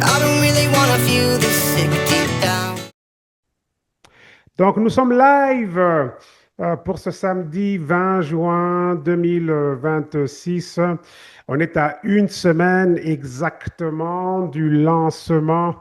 I don't really wanna feel this sick deep down. Donc, nous sommes live pour ce samedi 20 juin 2026. On est à une semaine exactement du lancement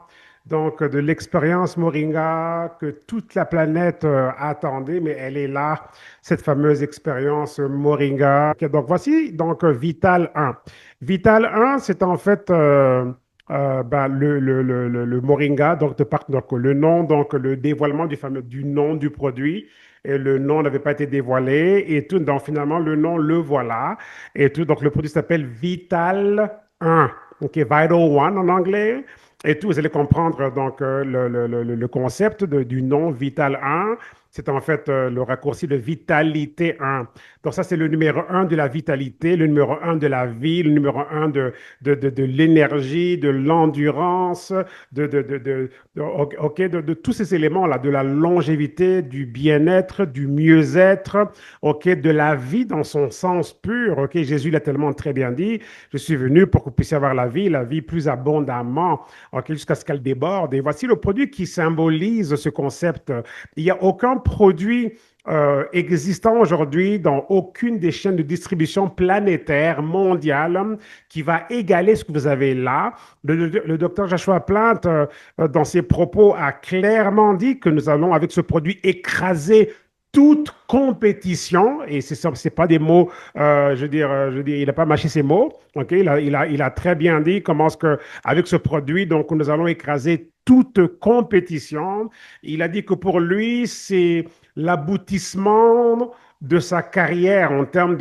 donc de l'expérience Moringa que toute la planète attendait, mais elle est là, cette fameuse expérience Moringa. Ok, donc voici donc Vital 1. Vital 1, c'est en fait ben, le Moringa, donc le nom, donc le dévoilement du fameux du nom du produit. Et le nom n'avait pas été dévoilé et tout. Donc finalement, le nom, le voilà. Et tout. Donc le produit s'appelle Vital 1. OK, Vital One en anglais. Et tout, vous allez comprendre donc le concept du nom Vital 1. C'est en fait le raccourci de Vitalité 1. Donc ça, c'est le numéro un de la vitalité, le numéro un de la vie, le numéro un de l'énergie, de l'endurance, ok, de tous ces éléments-là, de la longévité, du bien-être, du mieux-être, ok, de la vie dans son sens pur. Ok, Jésus l'a tellement très bien dit. Je suis venu pour que vous puissiez avoir la vie plus abondamment, ok, jusqu'à ce qu'elle déborde. Et voici le produit qui symbolise ce concept. Il n'y a aucun produit existant aujourd'hui dans aucune des chaînes de distribution planétaire, mondiale, qui va égaler ce que vous avez là. Le docteur Joshua Plant, dans ses propos, a clairement dit que nous allons, avec ce produit, écraser toute compétition, et c'est pas des mots, je veux dire, il n'a pas mâché ses mots, ok, il a très bien dit comment est-ce que, avec ce produit, donc, nous allons écraser toute compétition. Il a dit que pour lui, c'est l'aboutissement de sa carrière en termes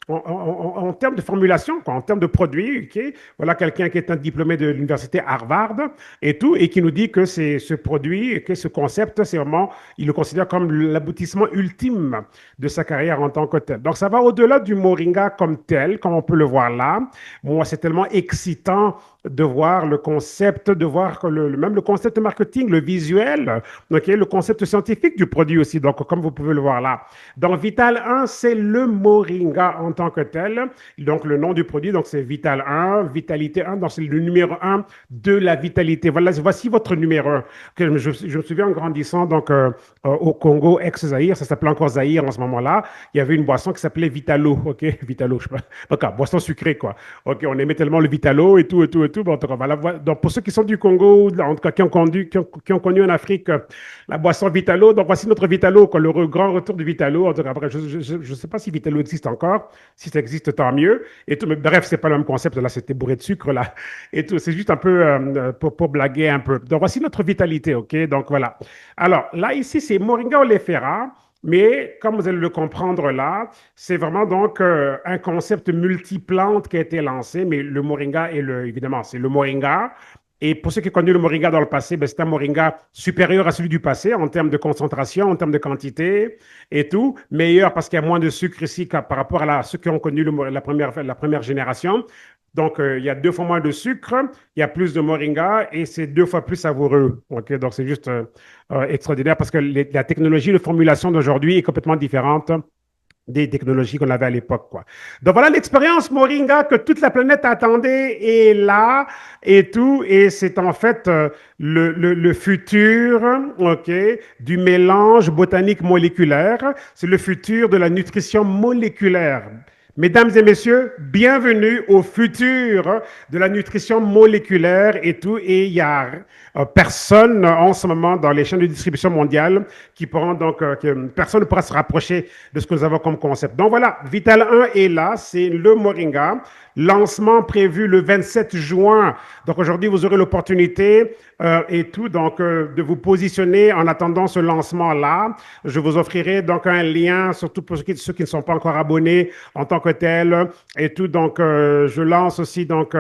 en termes de formulation, quoi, en termes de produit. Okay? Voilà quelqu'un qui est un diplômé de l'université Harvard et tout, et qui nous dit que c'est ce produit, que ce concept, c'est vraiment, il le considère comme l'aboutissement ultime de sa carrière en tant que tel. Donc ça va au-delà du Moringa comme tel, comme on peut le voir là. Moi, c'est tellement excitant de voir le concept, de voir que même le concept marketing, le visuel, okay, le concept scientifique du produit aussi. Donc, comme vous pouvez le voir là. Donc, Vital 1, c'est le Moringa en tant que tel. Donc, le nom du produit, donc c'est Vital 1, Vitalité 1. Donc, c'est le numéro 1 de la vitalité. Voilà, voici votre numéro 1. Okay, je me souviens en grandissant donc, au Congo, ex-Zaïre, ça s'appelait encore Zaïre en ce moment-là. Il y avait une boisson qui s'appelait Vitalo. OK, Vitalo, je sais pas. Donc, boisson sucrée, quoi. OK, on aimait tellement le Vitalo et tout, et tout, et tout. Bon, voilà. Donc, pour ceux qui sont du Congo, en tout cas qui ont connu en Afrique la boisson Vitalo, donc voici notre Vitalo, quoi, grand retour du Vitalo. En tout cas, après, je ne sais pas si Vitalo existe encore. Si ça existe, tant mieux. Et tout, mais bref, c'est pas le même concept. Là, c'était bourré de sucre, là. Et tout, c'est juste un peu pour blaguer un peu. Donc, voici notre vitalité, OK? Donc, voilà. Alors, là, ici, c'est Moringa oleifera. Mais comme vous allez le comprendre là, c'est vraiment donc un concept multiplante qui a été lancé, mais le moringa est évidemment, c'est le moringa. Et pour ceux qui ont connu le moringa dans le passé, ben, c'est un moringa supérieur à celui du passé en termes de concentration, en termes de quantité et tout. Meilleur parce qu'il y a moins de sucre ici par rapport à ceux qui ont connu la première génération. Donc, il y a deux fois moins de sucre, il y a plus de moringa et c'est deux fois plus savoureux. Okay? Donc, c'est juste extraordinaire parce que la technologie de formulation d'aujourd'hui est complètement différente des technologies qu'on avait à l'époque, quoi. Donc voilà l'expérience Moringa que toute la planète attendait est là et tout. Et c'est en fait le futur, OK, du mélange botanique moléculaire. C'est le futur de la nutrition moléculaire. Mesdames et messieurs, bienvenue au futur de la nutrition moléculaire et tout. Et il y a personne en ce moment dans les chaînes de distribution mondiale qui pourront donc, personne ne pourra se rapprocher de ce que nous avons comme concept. Donc voilà, Vital 1 est là, c'est le Moringa. Lancement prévu le 27 juin. Donc aujourd'hui, vous aurez l'opportunité et tout, donc de vous positionner en attendant ce lancement-là. Je vous offrirai donc un lien, surtout pour ceux qui ne sont pas encore abonnés en tant que tel et tout. Donc je lance aussi donc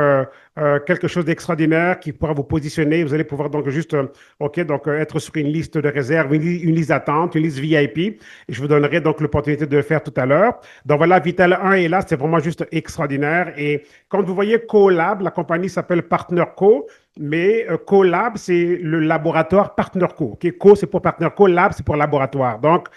quelque chose d'extraordinaire qui pourra vous positionner. Vous allez pouvoir donc juste, OK, donc être sur une liste de réserve, une liste d'attente, une liste VIP. Et je vous donnerai donc l'opportunité de le faire tout à l'heure. Donc voilà, Vital 1 est là, c'est vraiment juste extraordinaire. Et quand vous voyez CoLab, la compagnie s'appelle Partner Co. mais CoLab, c'est le laboratoire Partner Co. Okay? Co, c'est pour Partner Co, Lab, c'est pour laboratoire. Donc,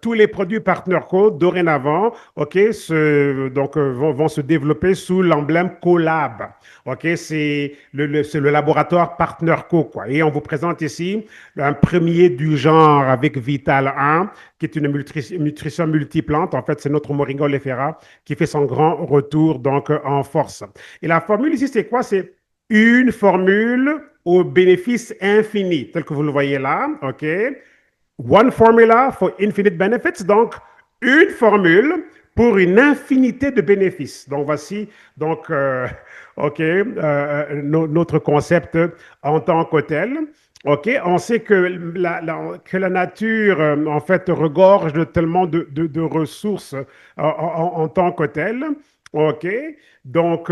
tous les produits Partner Co, dorénavant, OK, vont se développer sous l'emblème CoLab. OK, c'est le laboratoire Partner Co, quoi. Et on vous présente ici un premier du genre avec Vital 1, qui est une nutrition multiplante. En fait, c'est notre Moringa oleifera qui fait son grand retour donc en force. Et la formule ici, c'est quoi? C'est une formule au bénéfice infini, tel que vous le voyez là, OK? One formula for infinite benefits, donc une formule pour une infinité de bénéfices. Donc voici donc OK notre concept en tant que tel. OK, on sait que que la nature en fait regorge de tellement de ressources en tant que telle. OK, donc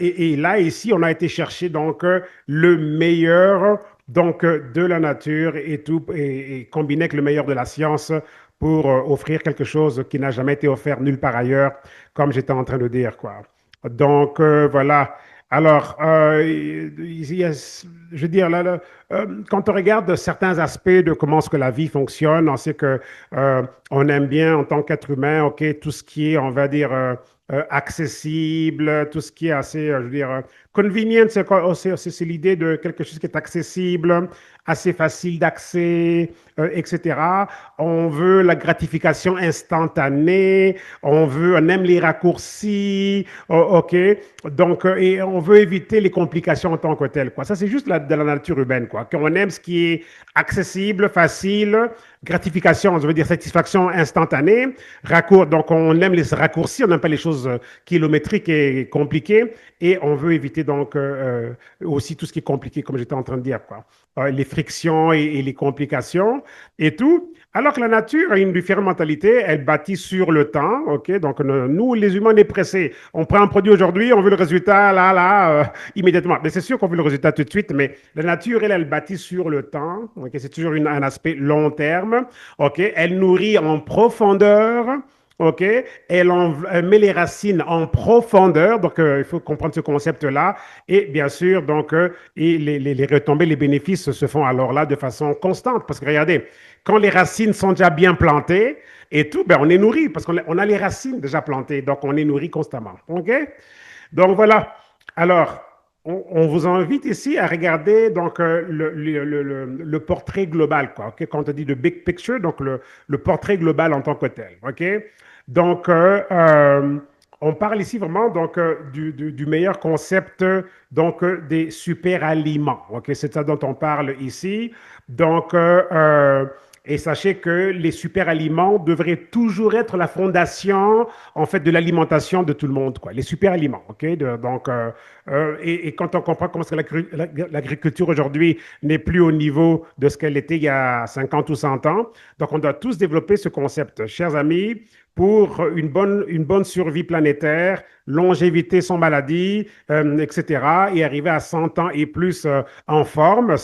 et là ici on a été chercher donc le meilleur donc de la nature et tout, et combiner avec le meilleur de la science pour offrir quelque chose qui n'a jamais été offert nulle part ailleurs, comme j'étais en train de dire, quoi. Donc, voilà. Alors, je veux dire, là, quand on regarde certains aspects de comment est-ce que la vie fonctionne, on sait que on aime bien en tant qu'être humain, OK, tout ce qui est, on va dire, accessible, tout ce qui est assez, je veux dire, convenient, c'est l'idée de quelque chose qui est accessible, assez facile d'accès, etc. On veut la gratification instantanée, on aime les raccourcis, OK. Donc, et on veut éviter les complications en tant que telles, quoi. Ça, c'est juste de la nature humaine, quoi. Qu'on aime ce qui est accessible, facile, gratification, je veux dire satisfaction instantanée, donc on aime les raccourcis, on n'aime pas les choses kilométriques et compliquées, et on veut éviter donc aussi tout ce qui est compliqué, comme j'étais en train de dire, quoi. Les frictions et les complications et tout. Alors que la nature a une différente mentalité, elle bâtit sur le temps, ok? Donc nous, les humains, on est pressés. On prend un produit aujourd'hui, on veut le résultat immédiatement. Mais c'est sûr qu'on veut le résultat tout de suite, mais la nature, elle bâtit sur le temps, ok? C'est toujours un aspect long terme, ok? Elle nourrit en profondeur. OK? Elle met les racines en profondeur, donc il faut comprendre ce concept-là. Et bien sûr, donc, et les retombées, les bénéfices se font alors là de façon constante. Parce que regardez, quand les racines sont déjà bien plantées et tout, ben, on est nourri parce qu'on a les racines déjà plantées, donc on est nourri constamment. OK? Donc voilà. Alors, on vous invite ici à regarder donc, le portrait global, quoi. OK? Quand on dit de big picture, donc le portrait global en tant que tel. OK? Donc, on parle ici vraiment donc, du meilleur concept donc, des super aliments. OK? C'est ça dont on parle ici. Donc, et sachez que les super aliments devraient toujours être la fondation en fait de l'alimentation de tout le monde, quoi. Les super aliments, ok. Donc, et quand on comprend comment l'agriculture aujourd'hui n'est plus au niveau de ce qu'elle était il y a 50 ou 100 ans, donc on doit tous développer ce concept, chers amis, pour une bonne survie planétaire, longévité sans maladie, etc., et arriver à 100 ans et plus en forme,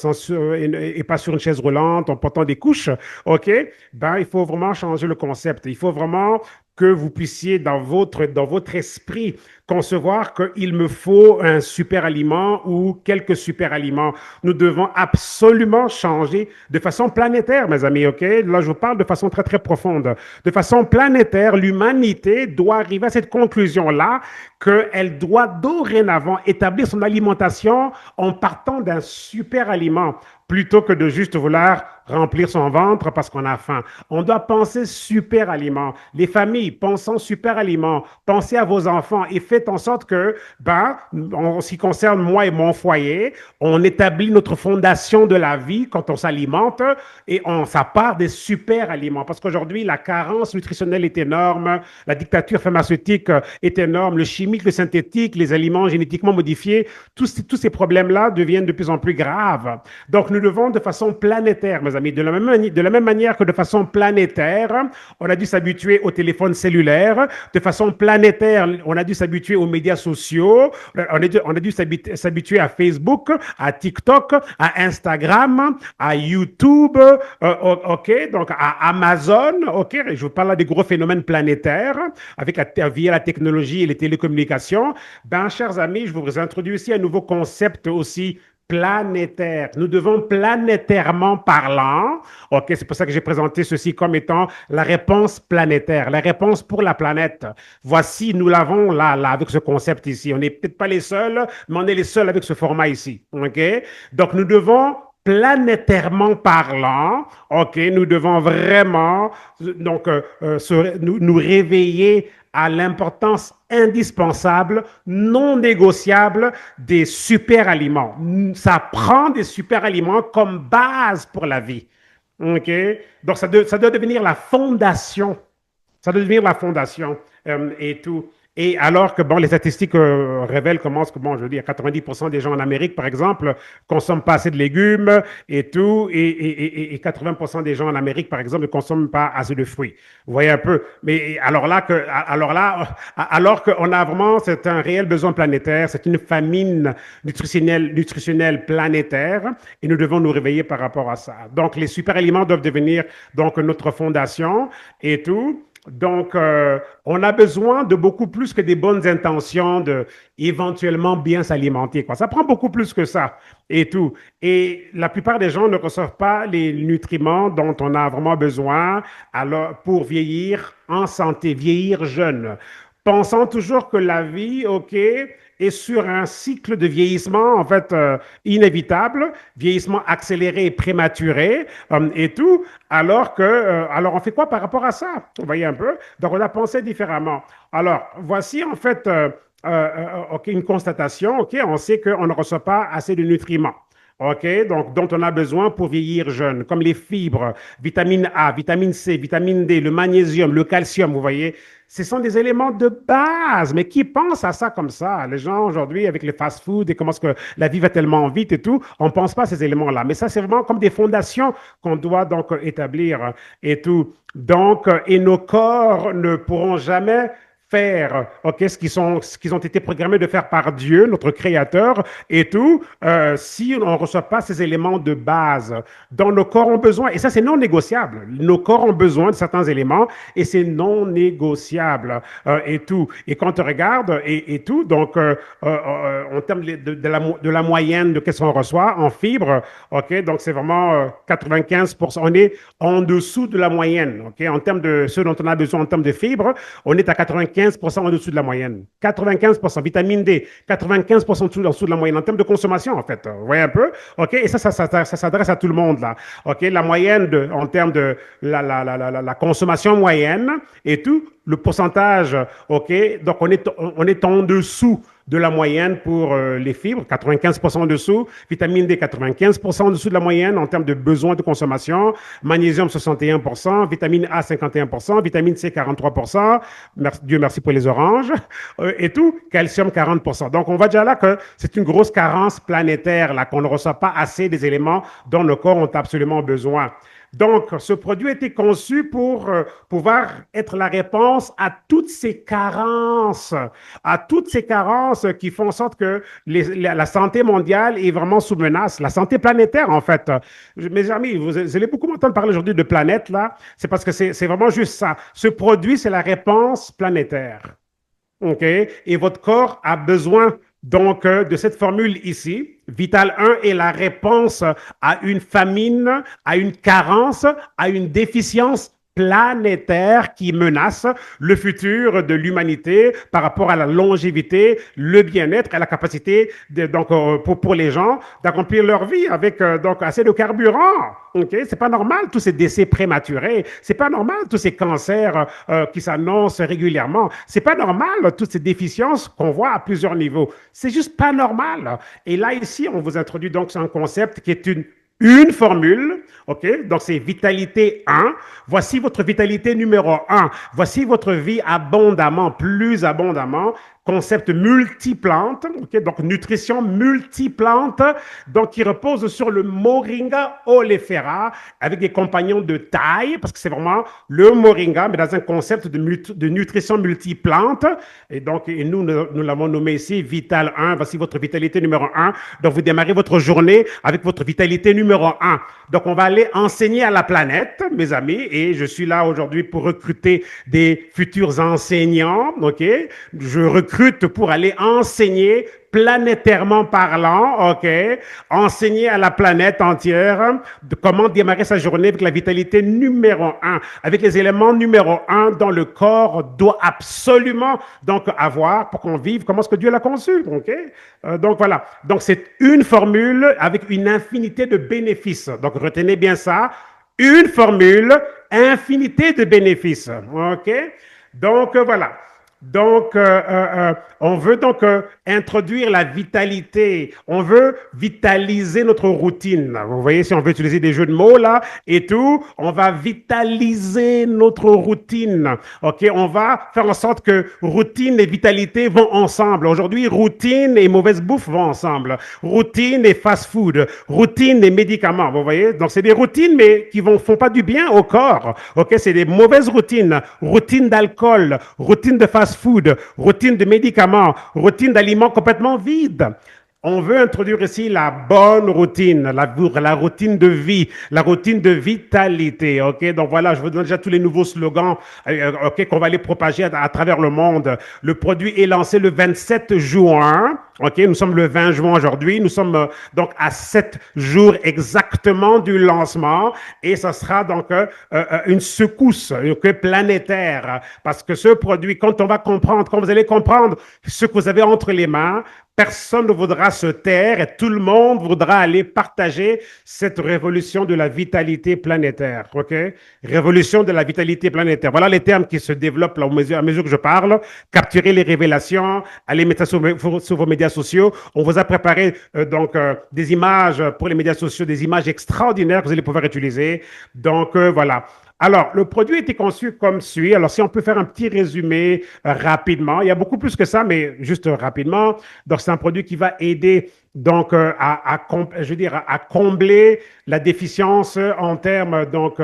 et pas sur une chaise roulante, en portant des couches, OK? Ben, il faut vraiment changer le concept. Il faut vraiment que vous puissiez, dans votre esprit, concevoir qu'il me faut un super aliment ou quelques super aliments. Nous devons absolument changer de façon planétaire, mes amis, OK? Là, je vous parle de façon très, très profonde. De façon planétaire, l'humanité doit arriver à cette conclusion-là qu'elle doit dorénavant établir son alimentation en partant d'un super aliment plutôt que de juste vouloir remplir son ventre parce qu'on a faim. On doit penser super aliment. Les familles, pensons super aliment. Pensez à vos enfants et faites en sorte que, ben, en ce qui concerne moi et mon foyer, on établit notre fondation de la vie quand on s'alimente et ça part des super aliments. Parce qu'aujourd'hui, la carence nutritionnelle est énorme, la dictature pharmaceutique est énorme, le chimique, le synthétique, les aliments génétiquement modifiés, tous ces problèmes-là deviennent de plus en plus graves. Donc, nous devons de façon planétaire, mes amis, de la même manière que de façon planétaire, on a dû s'habituer au téléphone cellulaire, de façon planétaire, on a dû s'habituer aux médias sociaux, on a dû s'habituer à Facebook, à TikTok, à Instagram, à YouTube, OK, donc à Amazon, OK, je vous parle là des gros phénomènes planétaires via la technologie et les télécommunications. Ben, chers amis, je vous introduis ici un nouveau concept aussi planétaire. Nous devons planétairement parlant, ok, c'est pour ça que j'ai présenté ceci comme étant la réponse planétaire, la réponse pour la planète. Voici, nous l'avons là, avec ce concept ici. On n'est peut-être pas les seuls, mais on est les seuls avec ce format ici, ok? Donc, nous devons planétairement parlant, ok, nous devons vraiment donc nous réveiller à l'importance indispensable, non négociable des super aliments. Ça prend des super aliments comme base pour la vie. Ok, donc ça doit devenir la fondation. Ça doit devenir la fondation et tout. Et alors que bon, les statistiques révèlent comment, que, bon, je veux dire, 90% des gens en Amérique, par exemple, consomment pas assez de légumes et tout, et 80% des gens en Amérique, par exemple, ne consomment pas assez de fruits. Vous voyez un peu. Mais alors qu'on a vraiment, c'est un réel besoin planétaire, c'est une famine nutritionnelle planétaire, et nous devons nous réveiller par rapport à ça. Donc, les super aliments doivent devenir donc notre fondation et tout. Donc, on a besoin de beaucoup plus que des bonnes intentions de éventuellement bien s'alimenter, quoi. Ça prend beaucoup plus que ça et tout. Et la plupart des gens ne reçoivent pas les nutriments dont on a vraiment besoin alors, pour vieillir en santé, vieillir jeune. Pensant toujours que la vie, OK, est sur un cycle de vieillissement, en fait, inévitable, vieillissement accéléré et prématuré et tout, alors on fait quoi par rapport à ça? Vous voyez un peu? Donc, on a pensé différemment. Alors, voici en fait OK, une constatation. OK, on sait qu'on ne reçoit pas assez de nutriments. OK, donc dont on a besoin pour vieillir jeune, comme les fibres, vitamine A, vitamine C, vitamine D, le magnésium, le calcium, vous voyez, ce sont des éléments de base, mais qui pensent à ça comme ça? Les gens aujourd'hui, avec les fast-food et comment est-ce que la vie va tellement vite et tout, on ne pense pas à ces éléments-là. Mais ça, c'est vraiment comme des fondations qu'on doit donc établir et tout. Donc, et nos corps ne pourront jamais faire ok, ce qu'ils ont été programmés de faire par Dieu, notre Créateur, et tout, si on ne reçoit pas ces éléments de base dont nos corps ont besoin. Et ça, c'est non négociable. Nos corps ont besoin de certains éléments et c'est non négociable et tout. Et quand on regarde et tout, donc en termes de la moyenne de qu'est-ce qu'on reçoit en fibres, ok, donc c'est vraiment 95%. On est en dessous de la moyenne, ok, en termes de ce dont on a besoin en termes de fibres, on est à 95% en dessous de la moyenne. 95%, vitamine D, 95% en dessous de la moyenne en termes de consommation, en fait. Vous voyez un peu? OK? Et ça s'adresse à tout le monde, là. OK? La moyenne en termes de la consommation moyenne et tout, le pourcentage, OK? Donc, on est en dessous de la moyenne pour les fibres, 95% en dessous, vitamine D 95% en dessous de la moyenne en termes de besoins de consommation, magnésium 61%, vitamine A 51%, vitamine C 43%, Dieu merci pour les oranges, et tout, calcium 40%. Donc on voit déjà là que c'est une grosse carence planétaire, là, qu'on ne reçoit pas assez des éléments dont nos corps ont absolument besoin. Donc, ce produit a été conçu pour pouvoir être la réponse à toutes ces carences qui font en sorte que la santé mondiale est vraiment sous menace, la santé planétaire en fait. Mes amis, vous allez beaucoup m'entendre parler aujourd'hui de planète là, c'est parce que c'est vraiment juste ça. Ce produit, c'est la réponse planétaire. OK? Et votre corps a besoin donc de cette formule ici. Vital 1 est la réponse à une famine, à une carence, à une déficience planétaire qui menace le futur de l'humanité par rapport à la longévité, le bien-être et la capacité donc, pour les gens d'accomplir leur vie avec donc assez de carburant. Okay? C'est pas normal tous ces décès prématurés, c'est pas normal tous ces cancers qui s'annoncent régulièrement, c'est pas normal toutes ces déficiences qu'on voit à plusieurs niveaux. C'est juste pas normal. Et là ici, on vous introduit donc un concept qui est une formule, OK? Donc, c'est vitalité 1. Voici votre vitalité numéro 1. Voici votre vie abondamment, plus abondamment. Concept multiplante, okay? Donc nutrition multiplante, donc qui repose sur le Moringa oleifera avec des compagnons de taille, parce que c'est vraiment le Moringa, mais dans un concept de nutrition multiplante. Et donc, nous l'avons nommé ici Vital 1. Voici votre vitalité numéro 1. Donc, vous démarrez votre journée avec votre vitalité numéro 1. Donc, on va aller enseigner à la planète, mes amis, et je suis là aujourd'hui pour recruter des futurs enseignants, OK? Je recrute pour aller enseigner planétairement parlant, OK, enseigner à la planète entière de comment démarrer sa journée avec la vitalité numéro un, avec les éléments numéro un dont le corps doit absolument donc avoir pour qu'on vive comment est-ce que Dieu l'a conçu, OK? Donc voilà, donc c'est une formule avec une infinité de bénéfices. Donc retenez bien ça, une formule, infinité de bénéfices, OK? Donc voilà. Donc, on veut donc introduire la vitalité. On veut vitaliser notre routine. Vous voyez, si on veut utiliser des jeux de mots là et tout, on va vitaliser notre routine. Ok, on va faire en sorte que routine et vitalité vont ensemble. Aujourd'hui, routine et mauvaise bouffe vont ensemble. Routine et fast-food, routine et médicaments. Vous voyez, donc c'est des routines mais qui font pas du bien au corps. Ok, c'est des mauvaises routines. Routine d'alcool, routine de fast-food, routine de médicaments, routine d'aliments complètement vides. On veut introduire ici la bonne routine, la routine de vie, la routine de vitalité. Ok, donc voilà, je vous donne déjà tous les nouveaux slogans ok, qu'on va aller propager à travers le monde. Le produit est lancé le 27 juin. Ok, nous sommes le 20 juin aujourd'hui. Nous sommes donc à 7 jours exactement du lancement et ça sera donc une secousse okay, planétaire parce que ce produit, quand on va comprendre, quand vous allez comprendre ce que vous avez entre les mains, personne ne voudra se taire et tout le monde voudra aller partager cette révolution de la vitalité planétaire. Ok, révolution de la vitalité planétaire. Voilà les termes qui se développent là, à mesure que je parle. Capturer les révélations, aller mettre ça sur vos médias sociaux. On vous a préparé des images pour les médias sociaux, des images extraordinaires que vous allez pouvoir utiliser. Donc voilà. Alors, le produit a été conçu comme suit. Alors, si on peut faire un petit résumé rapidement, il y a beaucoup plus que ça, mais juste rapidement. Donc, c'est un produit qui va aider donc je veux dire, à combler la déficience en termes donc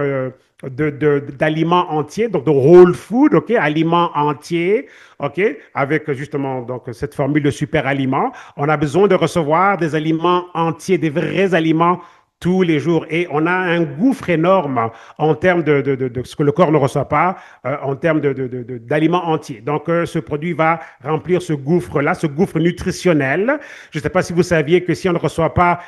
d'aliments entiers, donc de whole food, ok, aliments entiers, ok, avec justement donc cette formule de super aliments. On a besoin de recevoir des aliments entiers, des vrais aliments tous les jours. Et on a un gouffre énorme en termes de ce que le corps ne reçoit pas, en termes d'aliments entiers. Donc, ce produit va remplir ce gouffre-là, ce gouffre nutritionnel. Je ne sais pas si vous saviez que si on ne reçoit pas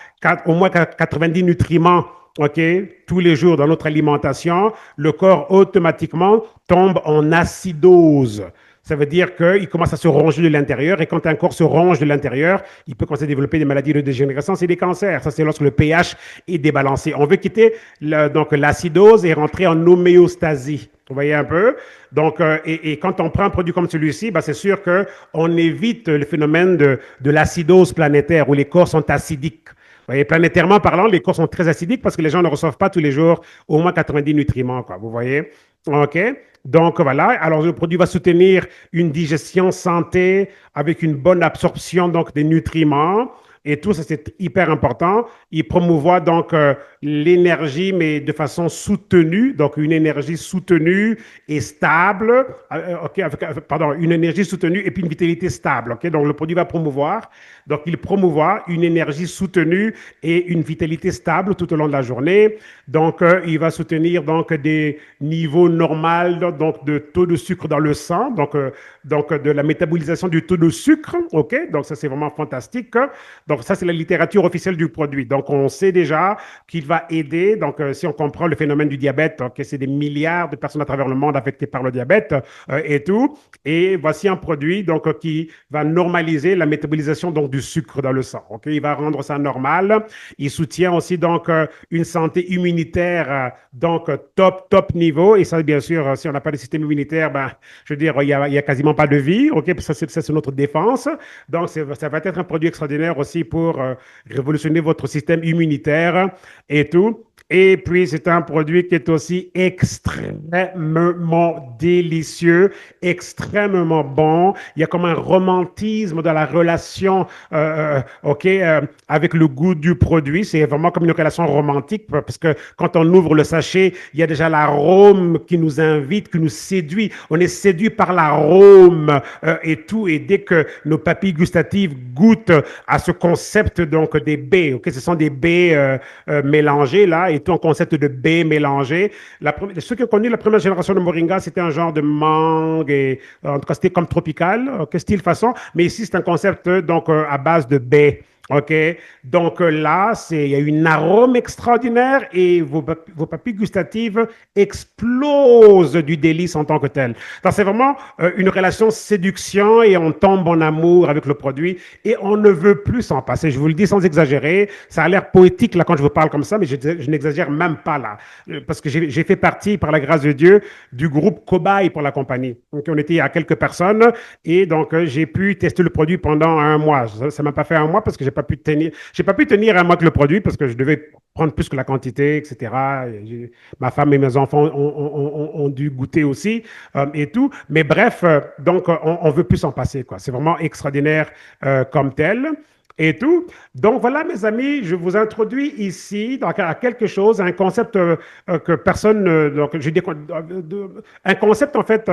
au moins 90 nutriments, OK, tous les jours dans notre alimentation, le corps automatiquement tombe en acidose. Ça veut dire qu'il commence à se ronger de l'intérieur et quand un corps se ronge de l'intérieur, il peut commencer à développer des maladies de dégénérescence et des cancers. Ça, c'est lorsque le pH est débalancé. On veut quitter donc l'acidose et rentrer en homéostasie. Vous voyez un peu? Donc, et quand on prend un produit comme celui-ci, ben, c'est sûr qu'on évite le phénomène de l'acidose planétaire où les corps sont acidiques. Vous voyez, planétairement parlant, les corps sont très acidiques parce que les gens ne reçoivent pas tous les jours au moins 90 nutriments, quoi. Vous voyez? OK? Donc voilà, alors le produit va soutenir une digestion santé avec une bonne absorption donc des nutriments et tout ça c'est hyper important. Il promouvoit donc l'énergie mais de façon soutenue, donc une énergie soutenue et stable, pardon, une énergie soutenue et puis une vitalité stable. Ok, donc le produit va promouvoir, donc il promouvoit une énergie soutenue et une vitalité stable tout au long de la journée. Donc il va soutenir donc des niveaux normaux donc de taux de sucre dans le sang, donc de la métabolisation du taux de sucre. Ok, donc ça c'est vraiment fantastique. Donc ça c'est la littérature officielle du produit. Donc on sait déjà qu'il va aider. Donc si on comprend le phénomène du diabète, okay, c'est des milliards de personnes à travers le monde affectées par le diabète et tout. Et voici un produit donc qui va normaliser la métabolisation donc du sucre dans le sang. Okay, il va rendre ça normal. Il soutient aussi donc une santé immunitaire donc top niveau. Et ça bien sûr, si on n'a pas de système immunitaire, ben je veux dire il y a quasiment pas de vie. Ok, ça c'est notre défense. Donc ça va être un produit extraordinaire aussi pour révolutionner votre système immunitaire et tout. Et puis, c'est un produit qui est aussi extrêmement délicieux, extrêmement bon. Il y a comme un romantisme dans la relation avec le goût du produit. C'est vraiment comme une relation romantique parce que quand on ouvre le sachet, il y a déjà l'arôme qui nous invite, qui nous séduit. On est séduit par l'arôme et tout. Et dès que nos papilles gustatives goûtent à ce concept donc des baies, okay, ce sont des baies mélangées là, et et tout, un concept de baies mélangées. Ceux qui ont connu la première génération de Moringa, c'était un genre de mangue, et en tout cas, c'était comme tropical, style façon. Mais ici, c'est un concept donc à base de baies. OK? Donc là, il y a une arôme extraordinaire et vos papilles gustatives explosent du délice en tant que tel. Donc c'est vraiment une relation séduction et on tombe en amour avec le produit et on ne veut plus s'en passer. Je vous le dis sans exagérer. Ça a l'air poétique là quand je vous parle comme ça, mais je n'exagère même pas là. Parce que j'ai fait partie, par la grâce de Dieu, du groupe Cobaye pour la compagnie. Donc on était à quelques personnes et donc j'ai pu tester le produit pendant un mois. Ça m'a pas fait un mois parce que j'ai pas pu tenir un mois que le produit parce que je devais prendre plus que la quantité, etc. Ma femme et mes enfants ont dû goûter aussi et tout. Mais bref, donc on veut plus s'en passer, quoi. C'est vraiment extraordinaire comme tel et tout. Donc voilà, mes amis, je vous introduis ici donc, à quelque chose, un concept que personne, donc je dis un concept en fait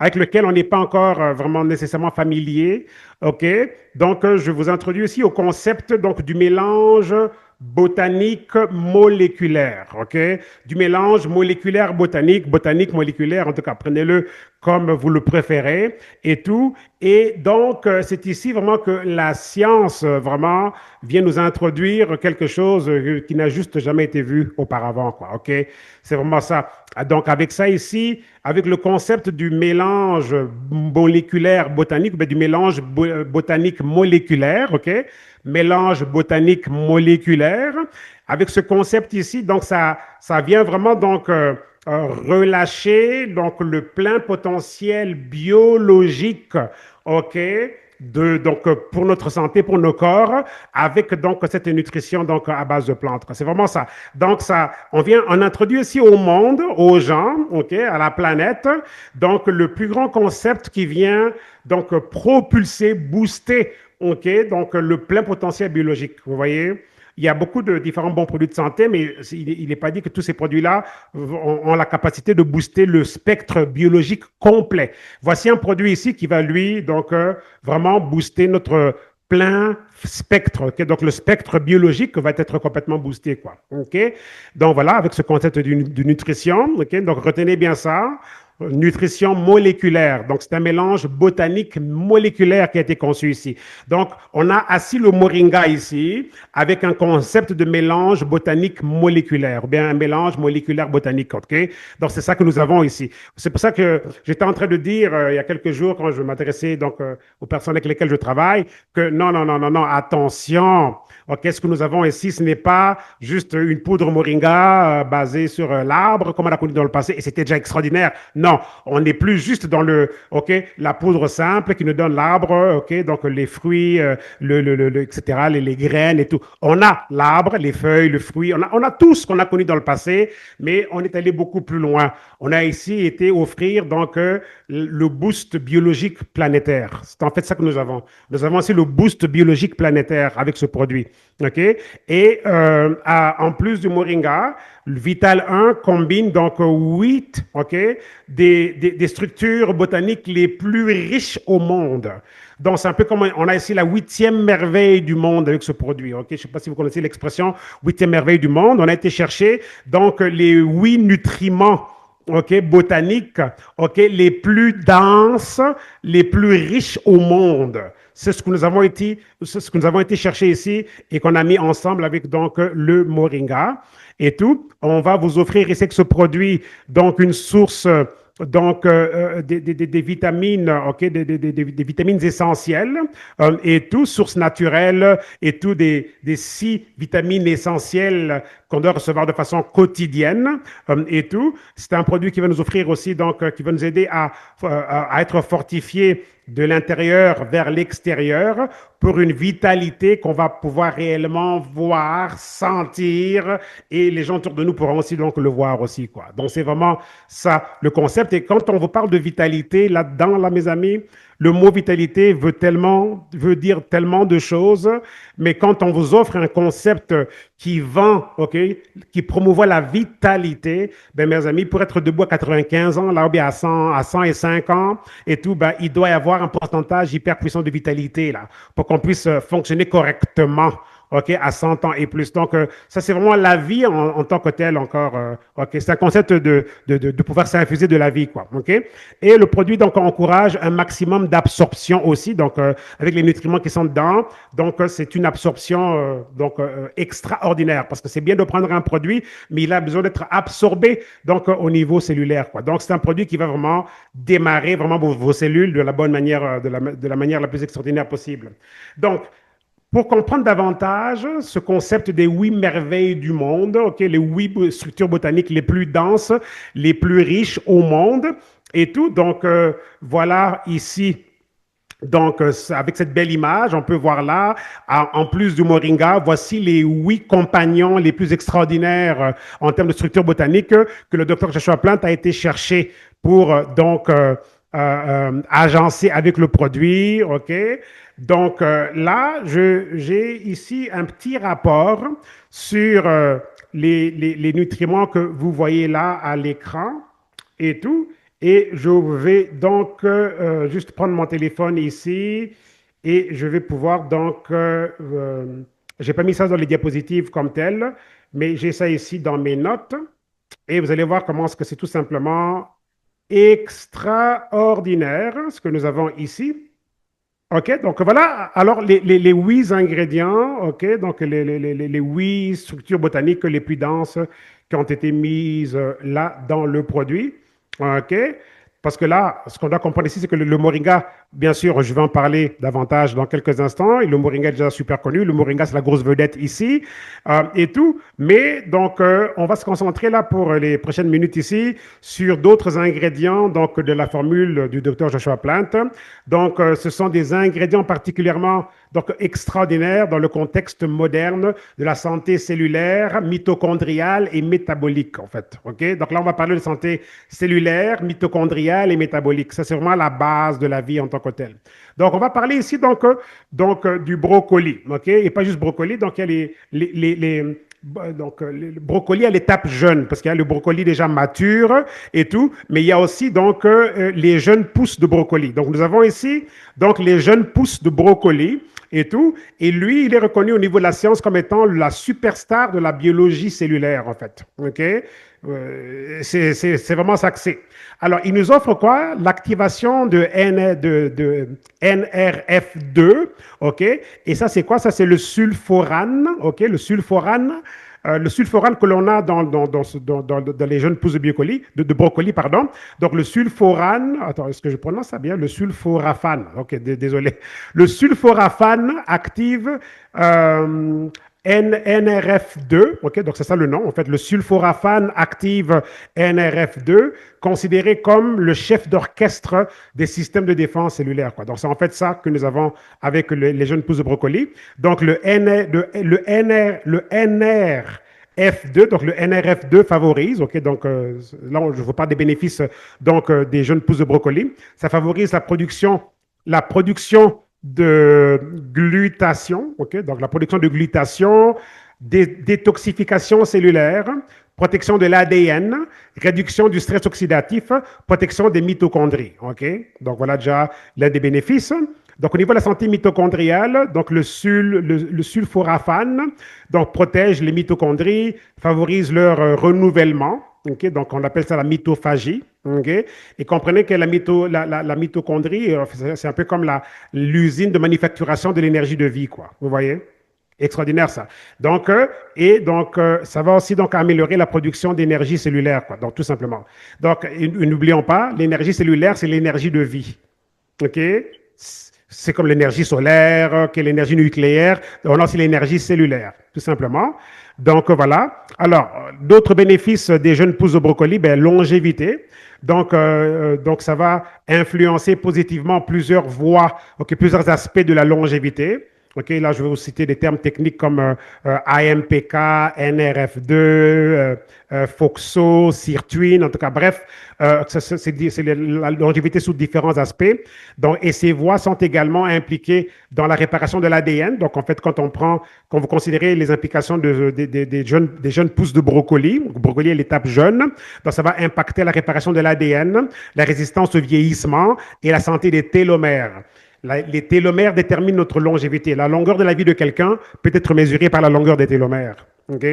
avec lequel on n'est pas encore vraiment nécessairement familier. OK? Donc je vous introduis aussi au concept donc du mélange botanique moléculaire, OK? Du mélange moléculaire botanique, botanique moléculaire, en tout cas, prenez-le comme vous le préférez et tout. Et donc, c'est ici vraiment que la science, vraiment, vient nous introduire quelque chose qui n'a juste jamais été vu auparavant, quoi, OK? C'est vraiment ça. Donc, avec ça ici, avec le concept du mélange moléculaire botanique, du mélange botanique moléculaire, OK? Mélange botanique moléculaire. Avec ce concept ici, donc ça vient vraiment donc relâcher donc le plein potentiel biologique, ok, donc pour notre santé, pour nos corps, avec donc cette nutrition donc à base de plantes. C'est vraiment ça. Donc ça, on introduit aussi au monde, aux gens, ok, à la planète, donc le plus grand concept qui vient donc propulser, booster, ok, donc le plein potentiel biologique. Vous voyez? Il y a beaucoup de différents bons produits de santé, mais il n'est pas dit que tous ces produits-là ont la capacité de booster le spectre biologique complet. Voici un produit ici qui va, lui, donc, vraiment booster notre plein spectre. Okay? Donc, le spectre biologique va être complètement boosté, quoi. OK? Donc, voilà, avec ce concept de nutrition. OK? Donc, retenez bien ça. Nutrition moléculaire. Donc, c'est un mélange botanique moléculaire qui a été conçu ici. Donc, on a assis le moringa ici avec un concept de mélange botanique moléculaire, ou bien un mélange moléculaire botanique. OK? Donc, c'est ça que nous avons ici. C'est pour ça que j'étais en train de dire il y a quelques jours, quand je m'adressais donc aux personnes avec lesquelles je travaille, que non, non, non, non, non, attention. OK, ce que nous avons ici, ce n'est pas juste une poudre moringa basée sur l'arbre, comme on a connu dans le passé, et c'était déjà extraordinaire. Non, on n'est plus juste dans OK, la poudre simple qui nous donne l'arbre, OK, donc les fruits, etc., les graines et tout. On a l'arbre, les feuilles, le fruit, on a tout ce qu'on a connu dans le passé, mais on est allé beaucoup plus loin. On a ici été offrir donc le boost biologique planétaire. C'est en fait ça que nous avons. Nous avons aussi le boost biologique planétaire avec ce produit. OK? Et en plus du moringa, le Vital 1 combine donc 8 OK, des structures botaniques les plus riches au monde. Donc, c'est un peu comme on a ici la huitième merveille du monde avec ce produit. OK? Je ne sais pas si vous connaissez l'expression huitième merveille du monde. On a été chercher donc les 8 nutriments, OK, botaniques, OK, les plus denses, les plus riches au monde. C'est ce que nous avons été chercher ici et qu'on a mis ensemble avec donc le moringa et tout. On va vous offrir ici avec ce produit donc une source donc des vitamines, ok, des vitamines essentielles et tout, source naturelle et tout des 6 vitamines essentielles qu'on doit recevoir de façon quotidienne et tout. C'est un produit qui va nous offrir aussi, donc, qui va nous aider à être fortifié de l'intérieur vers l'extérieur pour une vitalité qu'on va pouvoir réellement voir, sentir et les gens autour de nous pourront aussi donc le voir aussi, quoi. Donc, c'est vraiment ça le concept. Et quand on vous parle de vitalité là-dedans, là, mes amis, le mot vitalité veut dire tellement de choses, mais quand on vous offre un concept qui vend, ok, qui promouvoit la vitalité, ben mes amis, pour être debout à 95 ans, là, ou bien à 105 ans et tout, ben, il doit y avoir un pourcentage hyper puissant de vitalité, là, pour qu'on puisse fonctionner correctement. OK, à 100 ans et plus. Donc, ça, c'est vraiment la vie en tant que telle encore. OK, c'est un concept de pouvoir s'infuser de la vie, quoi. OK? Et le produit, donc, encourage un maximum d'absorption aussi, donc, avec les nutriments qui sont dedans. Donc, c'est une absorption extraordinaire parce que c'est bien de prendre un produit, mais il a besoin d'être absorbé donc, au niveau cellulaire, quoi. Donc, c'est un produit qui va vraiment démarrer vraiment vos cellules de la bonne manière, de la manière la plus extraordinaire possible. Donc, pour comprendre davantage ce concept des 8 merveilles du monde, okay, les 8 structures botaniques les plus denses, les plus riches au monde et tout. Donc, voilà ici. Donc, avec cette belle image, on peut voir là, en plus du moringa, voici les 8 compagnons les plus extraordinaires en termes de structure botanique que le docteur Joshua Plant a été cherché pour agencer avec le produit. OK? Donc, là, j'ai ici un petit rapport sur les nutriments que vous voyez là à l'écran et tout. Et je vais donc juste prendre mon téléphone ici et je vais pouvoir donc, j'ai pas mis ça dans les diapositives comme tel, mais j'ai ça ici dans mes notes et vous allez voir comment est-ce que c'est tout simplement extraordinaire ce que nous avons ici. OK, donc voilà, alors les 8 ingrédients, OK, donc les 8 structures botaniques les plus denses qui ont été mises là dans le produit. OK, parce que là, ce qu'on doit comprendre ici, c'est que le moringa, bien sûr, je vais en parler davantage dans quelques instants, et le moringa est déjà super connu, le moringa c'est la grosse vedette ici, et tout, mais donc on va se concentrer là pour les prochaines minutes ici sur d'autres ingrédients donc de la formule du docteur Joshua Plant. Donc, ce sont des ingrédients particulièrement donc, extraordinaires dans le contexte moderne de la santé cellulaire, mitochondriale et métabolique, en fait. OK? Donc là, on va parler de santé cellulaire, mitochondriale et métabolique. Ça, c'est vraiment la base de la vie en tant que telle. Donc, on va parler ici du brocoli, OK? Et pas juste brocoli, donc il y a le brocoli à l'étape jeune, parce qu'il y a le brocoli déjà mature et tout, mais il y a aussi donc les jeunes pousses de brocoli. Donc nous avons ici donc les jeunes pousses de brocoli et tout, et lui, il est reconnu au niveau de la science comme étant la superstar de la biologie cellulaire, en fait. OK? C'est vraiment ça que c'est. Alors, il nous offre quoi? L'activation de NRF2, OK? Et ça, c'est quoi? Ça, c'est le sulforane, OK? Le sulforane que l'on a dans les jeunes pousses de brocoli, pardon. Donc, le sulforane, attends, est-ce que je prononce ça bien? Le sulforafane, ok, désolé. Le sulforafane active NRF2, ok, donc c'est ça le nom, en fait, le sulforafane active NRF2, considéré comme le chef d'orchestre des systèmes de défense cellulaire, quoi. Donc c'est en fait ça que nous avons avec les jeunes pousses de brocoli. Donc le NRF2, donc le NRF2 favorise, ok, donc là je vous parle des bénéfices donc des jeunes pousses de brocoli. Ça favorise la production de glutation, ok, donc la production de glutation, détoxification cellulaire, protection de l'ADN, réduction du stress oxydatif, protection des mitochondries. OK? Donc, voilà déjà l'un des bénéfices. Donc, au niveau de la santé mitochondriale, donc le sulforafane donc, protège les mitochondries, favorise leur renouvellement. Okay? Donc, on appelle ça la mitophagie. Okay? Et comprenez que la mitochondrie, c'est un peu comme l'usine de manufacturation de l'énergie de vie, quoi. Vous voyez? Extraordinaire ça. Donc, ça va aussi donc améliorer la production d'énergie cellulaire, quoi. Donc, tout simplement. Donc, n'oublions pas, l'énergie cellulaire, c'est l'énergie de vie. OK? C'est comme l'énergie solaire, que l'énergie nucléaire. On a aussi l'énergie cellulaire, tout simplement. Donc, voilà. Alors, d'autres bénéfices des jeunes pousses de brocoli, ben, longévité. Donc, ça va influencer positivement plusieurs voies, okay, plusieurs aspects de la longévité. OK, là, je vais vous citer des termes techniques comme AMPK, NRF2, FOXO, sirtuine, en tout cas, bref, c'est la longévité sous différents aspects. Donc, et ces voies sont également impliquées dans la réparation de l'ADN. Donc, en fait, quand vous considérez les implications des jeunes pousses de brocoli est l'étape jeune, donc ça va impacter la réparation de l'ADN, la résistance au vieillissement et la santé des télomères. Les télomères déterminent notre longévité. La longueur de la vie de quelqu'un peut être mesurée par la longueur des télomères. OK?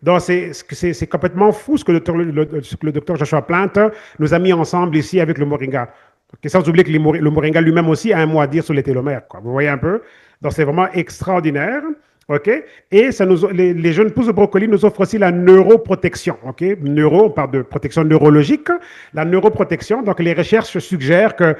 Donc, c'est complètement fou ce que ce que le docteur Joshua Plant nous a mis ensemble ici avec le moringa. Okay? Sans oublier que le moringa lui-même aussi a un mot à dire sur les télomères, quoi. Vous voyez un peu? Donc, c'est vraiment extraordinaire. OK? Et les jeunes pousses de brocoli nous offrent aussi la neuroprotection. OK? On parle de protection neurologique. La neuroprotection, donc les recherches suggèrent que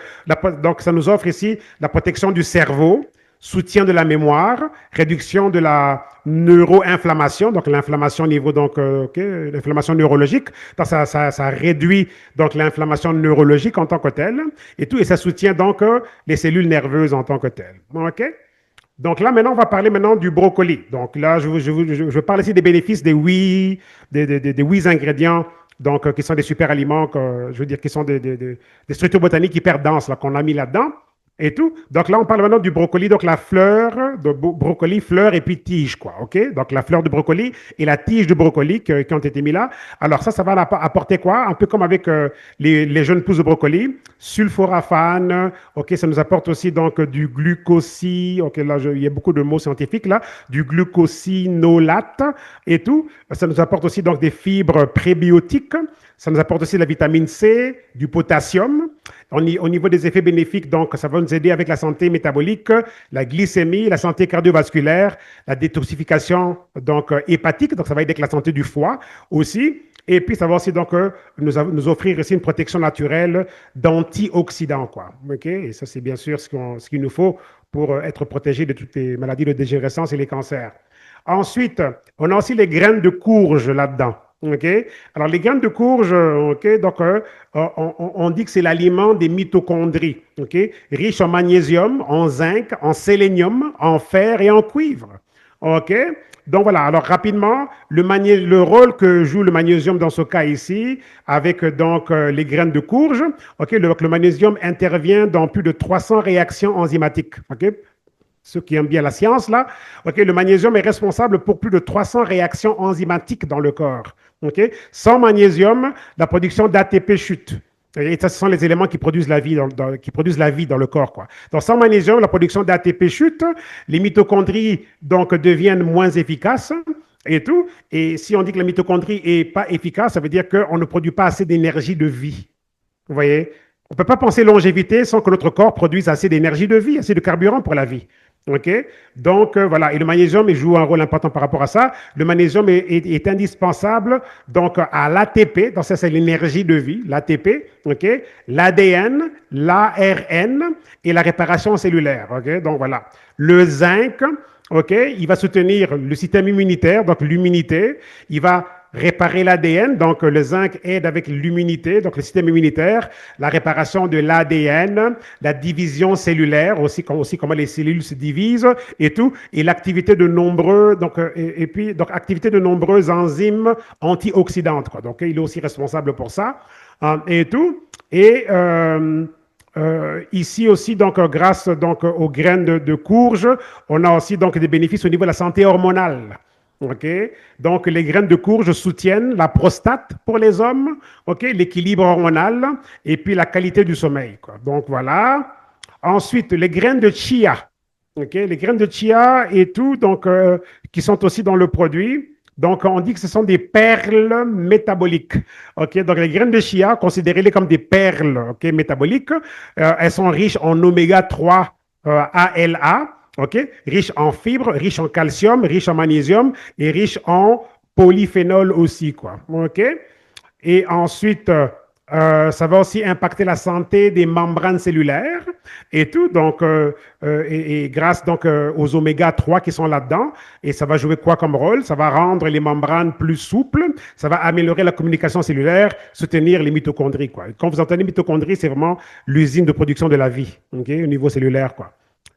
donc ça nous offre ici la protection du cerveau, soutien de la mémoire, réduction de la neuroinflammation, donc l'inflammation au niveau, donc, l'inflammation neurologique. Donc, ça réduit donc l'inflammation neurologique en tant que telle et tout, et ça soutient donc les cellules nerveuses en tant que telles. OK? Donc là, maintenant, on va parler maintenant du brocoli. Donc là, je parle ici des bénéfices des 8 ingrédients donc, qui sont des super aliments, je veux dire, qui sont des structures botaniques hyper denses qu'on a mis là-dedans et tout. Donc là, on parle maintenant du brocoli, donc la fleur de brocoli, fleur et puis tige, quoi, OK? Donc la fleur de brocoli et la tige de brocoli qui ont été mis là. Alors ça va apporter quoi? Un peu comme avec les jeunes pousses de brocoli, sulforaphane, OK? Ça nous apporte aussi donc du glucosi, OK? Là, il y a beaucoup de mots scientifiques là, du glucosinolate et tout. Ça nous apporte aussi donc des fibres prébiotiques. Ça nous apporte aussi de la vitamine C, du potassium. Au niveau des effets bénéfiques, donc, ça va nous aider avec la santé métabolique, la glycémie, la santé cardiovasculaire, la détoxification donc, hépatique, donc ça va aider avec la santé du foie aussi. Et puis, ça va aussi donc, nous offrir aussi une protection naturelle d'antioxydants, quoi. OK? Et ça, c'est bien sûr ce qu'il nous faut pour être protégé de toutes les maladies de dégénérescence et les cancers. Ensuite, on a aussi les graines de courge là-dedans. OK? Alors, les graines de courge, OK, donc, on dit que c'est l'aliment des mitochondries, OK? Riche en magnésium, en zinc, en sélénium, en fer et en cuivre. OK? Donc, voilà. Alors, rapidement, le rôle que joue le magnésium dans ce cas ici, avec donc les graines de courge, OK? Le magnésium intervient dans plus de 300 réactions enzymatiques. OK? Ceux qui aiment bien la science, là, OK, le magnésium est responsable pour plus de 300 réactions enzymatiques dans le corps. OK? Sans magnésium, la production d'ATP chute. Et ça, ce sont les éléments qui produisent la vie dans le corps, quoi. Donc, sans magnésium, la production d'ATP chute, les mitochondries donc deviennent moins efficaces et tout. Et si on dit que la mitochondrie n'est pas efficace, ça veut dire qu'on ne produit pas assez d'énergie de vie. Vous voyez? On ne peut pas penser longévité sans que notre corps produise assez d'énergie de vie, assez de carburant pour la vie. OK? Donc, voilà. Et le magnésium, il joue un rôle important par rapport à ça. Le magnésium est indispensable donc, à l'ATP. Donc, ça, c'est l'énergie de vie, l'ATP. OK? L'ADN, l'ARN et la réparation cellulaire. OK? Donc, voilà. Le zinc, OK? Il va soutenir le système immunitaire, donc l'immunité. Il va réparer l'ADN, donc le zinc aide avec l'immunité, donc le système immunitaire, la réparation de l'ADN, la division cellulaire, aussi comment les cellules se divisent et tout, et l'activité de nombreux, donc, activité de nombreuses enzymes antioxydantes, quoi. Donc, il est aussi responsable pour ça, et tout. Et ici aussi, donc, grâce donc, aux graines de courge, on a aussi donc, des bénéfices au niveau de la santé hormonale. OK? Donc, les graines de courge soutiennent la prostate pour les hommes, OK? L'équilibre hormonal et puis la qualité du sommeil, quoi. Donc, voilà. Ensuite, les graines de chia. OK? Les graines de chia et tout, donc, qui sont aussi dans le produit. Donc, on dit que ce sont des perles métaboliques. OK? Donc, les graines de chia, considérez-les comme des perles, OK, métaboliques. Elles sont riches en oméga 3 ALA. OK? Riche en fibres, riche en calcium, riche en magnésium et riche en polyphénol aussi, quoi. OK? Et ensuite, ça va aussi impacter la santé des membranes cellulaires et tout, donc, et grâce donc aux oméga 3 qui sont là-dedans, et ça va jouer quoi comme rôle? Ça va rendre les membranes plus souples, ça va améliorer la communication cellulaire, soutenir les mitochondries, quoi. Quand vous entendez mitochondries, c'est vraiment l'usine de production de la vie, OK? Au niveau cellulaire, quoi.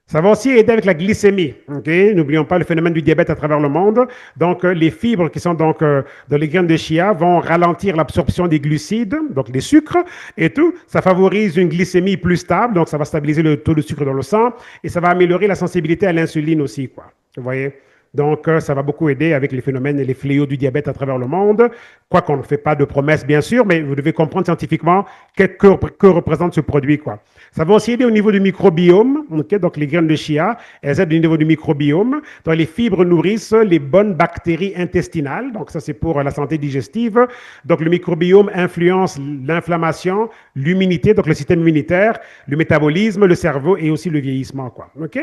Ça va aussi aider avec la glycémie. Okay? N'oublions pas le phénomène du diabète à travers le monde. Donc, les fibres qui sont donc dans les graines de chia vont ralentir l'absorption des glucides, donc des sucres et tout. Ça favorise une glycémie plus stable, donc ça va stabiliser le taux de sucre dans le sang et ça va améliorer la sensibilité à l'insuline aussi, quoi. Vous voyez? Donc, ça va beaucoup aider avec les phénomènes et les fléaux du diabète à travers le monde. Quoi qu'on ne fait pas de promesses, bien sûr, mais vous devez comprendre scientifiquement que représente ce produit, quoi. Ça va aussi aider au niveau du microbiome. Ok. Donc, les graines de chia, elles aident au niveau du microbiome. Donc, les fibres nourrissent les bonnes bactéries intestinales. Donc, ça, c'est pour la santé digestive. Donc, le microbiome influence l'inflammation, l'immunité, donc le système immunitaire, le métabolisme, le cerveau et aussi le vieillissement, quoi. OK?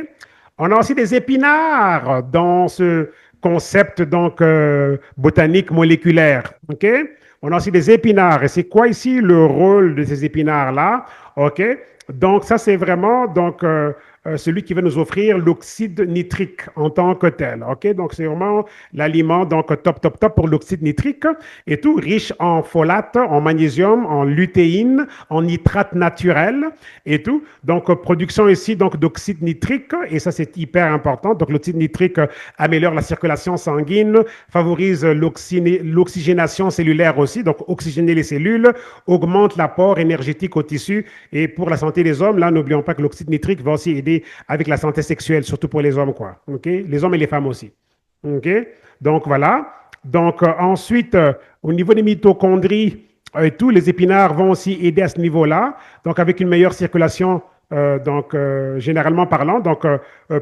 On a aussi des épinards dans ce concept donc botanique moléculaire. OK? On a aussi des épinards. Et c'est quoi ici le rôle de ces épinards-là? OK? Donc, ça, c'est vraiment celui qui va nous offrir l'oxyde nitrique en tant que tel. OK? Donc, c'est vraiment l'aliment donc top pour l'oxyde nitrique et tout, riche en folate, en magnésium, en lutéine, en nitrate naturel et tout. Donc, production ici donc d'oxyde nitrique et ça, c'est hyper important. Donc, l'oxyde nitrique améliore la circulation sanguine, favorise l'oxygénation cellulaire aussi, donc oxygéner les cellules, augmente l'apport énergétique aux tissus et pour la santé des hommes, là, n'oublions pas que l'oxyde nitrique va aussi aider avec la santé sexuelle, surtout pour les hommes, quoi. OK? Les hommes et les femmes aussi. OK? Donc, voilà. Donc, ensuite, au niveau des mitochondries, tous les épinards vont aussi aider à ce niveau-là. Donc, avec une meilleure circulation, généralement parlant,